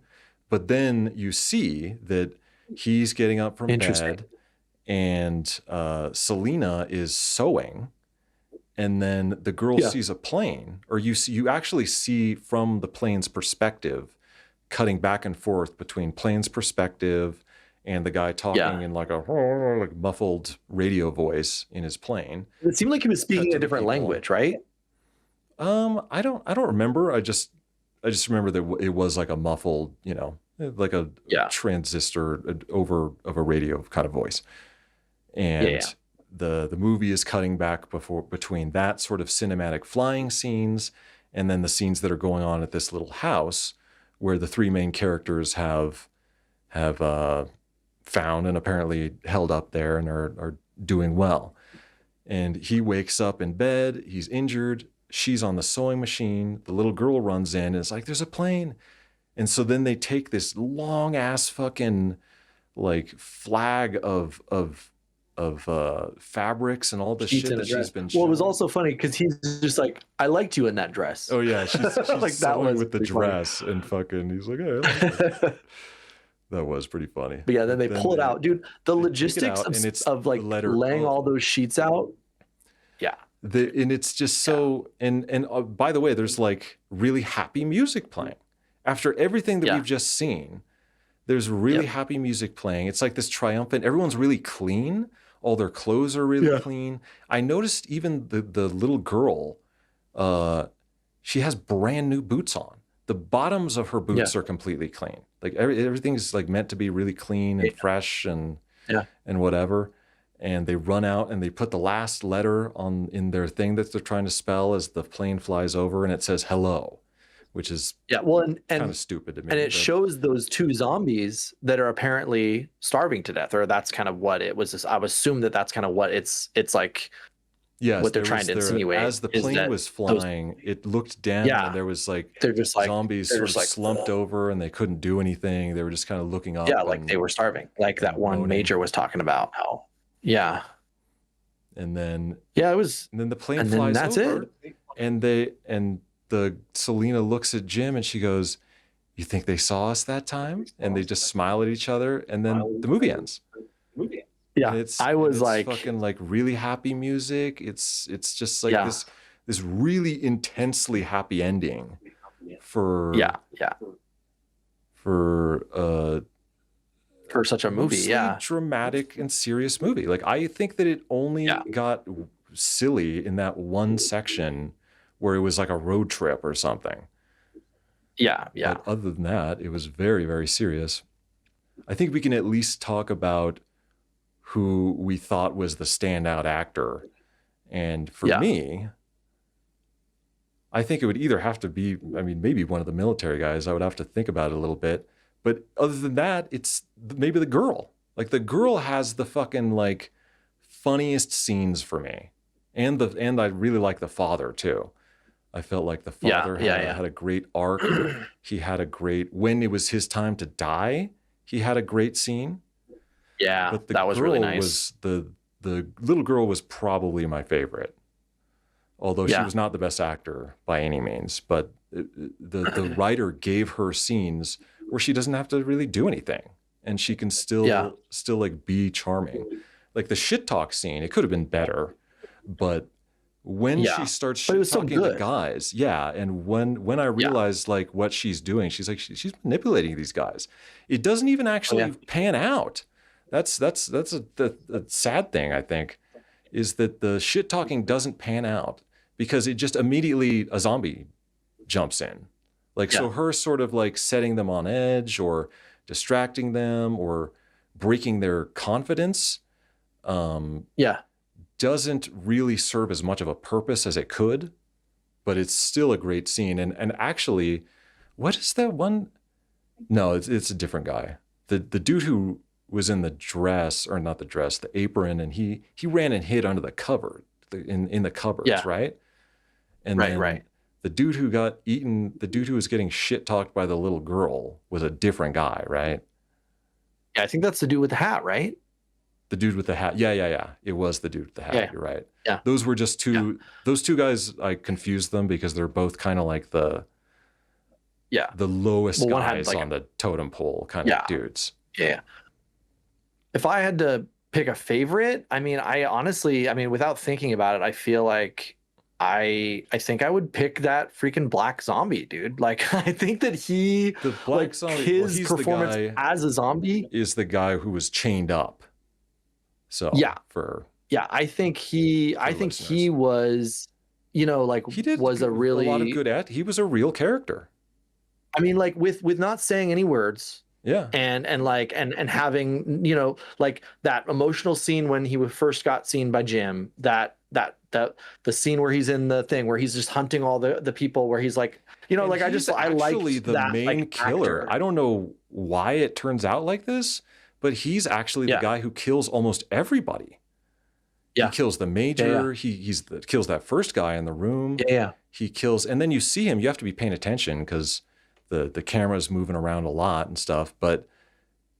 But then you see that he's getting up from bed. And Selena is sewing, and then the girl sees a plane, or you actually see from the plane's perspective, cutting back and forth between plane's perspective and the guy talking in like a like muffled radio voice in his plane. It seemed like he was speaking a different language, right? I don't remember. I just remember that it was like a muffled, like a transistor over of a radio kind of voice. And the movie is cutting back between that sort of cinematic flying scenes and then the scenes that are going on at this little house where the 3 main characters have found and apparently held up there and are doing well. And he wakes up in bed, he's injured, she's on the sewing machine, the little girl runs in and it's like, there's a plane. And so then they take this long ass fucking like flag of fabrics and all the Sheets shit in a that she's dress. been Well, showing. it was also funny because he's just like, I liked you in that dress. Oh yeah, she's Like, that sewing was with the pretty funny. dress and fucking he's like, hey, I like it. That was pretty funny. But yeah, then they pull it out, dude. The they take it logistics out, and it's of the like letter laying O. all those sheets out. Yeah. And it's just so, and by the way, there's like really happy music playing after everything that Yeah. we've just seen. There's really Yep. happy music playing. It's like this triumphant. Everyone's really clean. All their clothes are really Yeah. clean. I noticed even the little girl, she has brand new boots on. The bottoms of her boots are completely clean. Like everything's like meant to be really clean and fresh and whatever. And they run out and they put the last letter in their thing that they're trying to spell as the plane flies over, and it says hello, which is well, and kind of stupid to me. And it shows those two zombies that are apparently starving to death, or that's kind of what it was. I would assume that that's kind of what it's like. Yes, what they're trying to insinuate. As the plane was flying, it looked down and there was like they're just like zombies sort of slumped over and they couldn't do anything. They were just kind of looking up. Yeah, like they were starving. Like that one Major was talking about how. Yeah. And then it was. And then the plane flies that's over, it. and the Selena looks at Jim and she goes, "You think they saw us that time?" And they just smile at each other, and then the movie ends. Yeah, I was like fucking like really happy music. It's just like this really intensely happy ending for such a movie, dramatic and serious movie. Like I think that it only got silly in that one section where it was like a road trip or something. But other than that, it was very, very serious. I think we can at least talk about who we thought was the standout actor. And for me, I think it would either have to be, I mean, maybe one of the military guys. I would have to think about it a little bit. But other than that, it's maybe the girl. Like the girl has the fucking like funniest scenes for me. And I really like the father too. I felt like the father had a great arc. He had a great, when it was his time to die, he had a great scene. Yeah, but that was really nice. The little girl was probably my favorite, although she was not the best actor by any means. But the writer gave her scenes where she doesn't have to really do anything, and she can still like be charming. Like the shit talk scene, it could have been better, but when she starts shit talking to guys, and when I realized like what she's doing, she's like she's manipulating these guys. It doesn't even actually pan out. That's a sad thing, I think, is that the shit talking doesn't pan out because it just immediately a zombie jumps in. Like, so her sort of like setting them on edge or distracting them or breaking their confidence doesn't really serve as much of a purpose as it could, but it's still a great scene. And actually, what is that one? No, it's a different guy. The dude who was in the dress, or not the dress, the apron, and he ran and hid under the cupboard, in the cupboards, right? And then the dude who got eaten, the dude who was getting shit talked by the little girl was a different guy, right? Yeah, I think that's the dude with the hat, right? The dude with the hat. Yeah. It was the dude with the hat. Yeah. You're right. Yeah. Those were just those two guys, I confused them because they're both kind of like the lowest guys like on the totem pole kind of dudes. Yeah. If I had to pick a favorite, I mean, I honestly, without thinking about it, I feel like I think I would pick that freaking black zombie, dude. Like, I think that the black zombie, his performance as a zombie is the guy who was chained up. So I think he was, like he was a lot of good he was a real character. I mean, like with not saying any words. Yeah. And having, like that emotional scene when he first got seen by Jim, that the scene where he's in the thing where he's just hunting all the people, where he's like, I like the main killer. Actor. I don't know why it turns out like this, but he's actually the guy who kills almost everybody. Yeah. He kills the major. He kills that first guy in the room. Yeah. He kills, and then you see him. You have to be paying attention because the camera's moving around a lot and stuff. But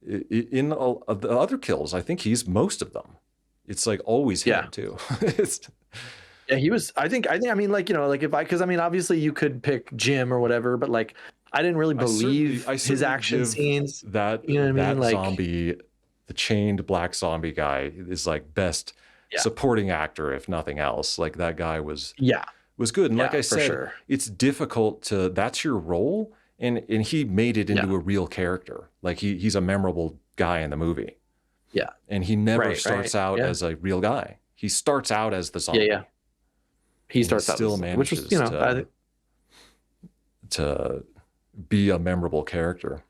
In all of the other kills, I think he's most of them. It's like always him Yeah. too. It's, Yeah, he was. I mean, like, like if because I mean, obviously you could pick Jim or whatever, but like, I didn't really believe I his certainly action give scenes. that You know what I mean? that Like, zombie, the chained black zombie guy, is like best yeah, supporting actor, if nothing else. Like that guy yeah, was good. And like yeah, I for said, sure. it's difficult to, that's your role. And he made it Yeah, into a real character. Like he's a memorable guy in the movie. yeah, And he never right, starts right. out Yeah, as a real guy. He starts out as the yeah, yeah. zombie, He and he starts out still as, which was, manages I to be a memorable character.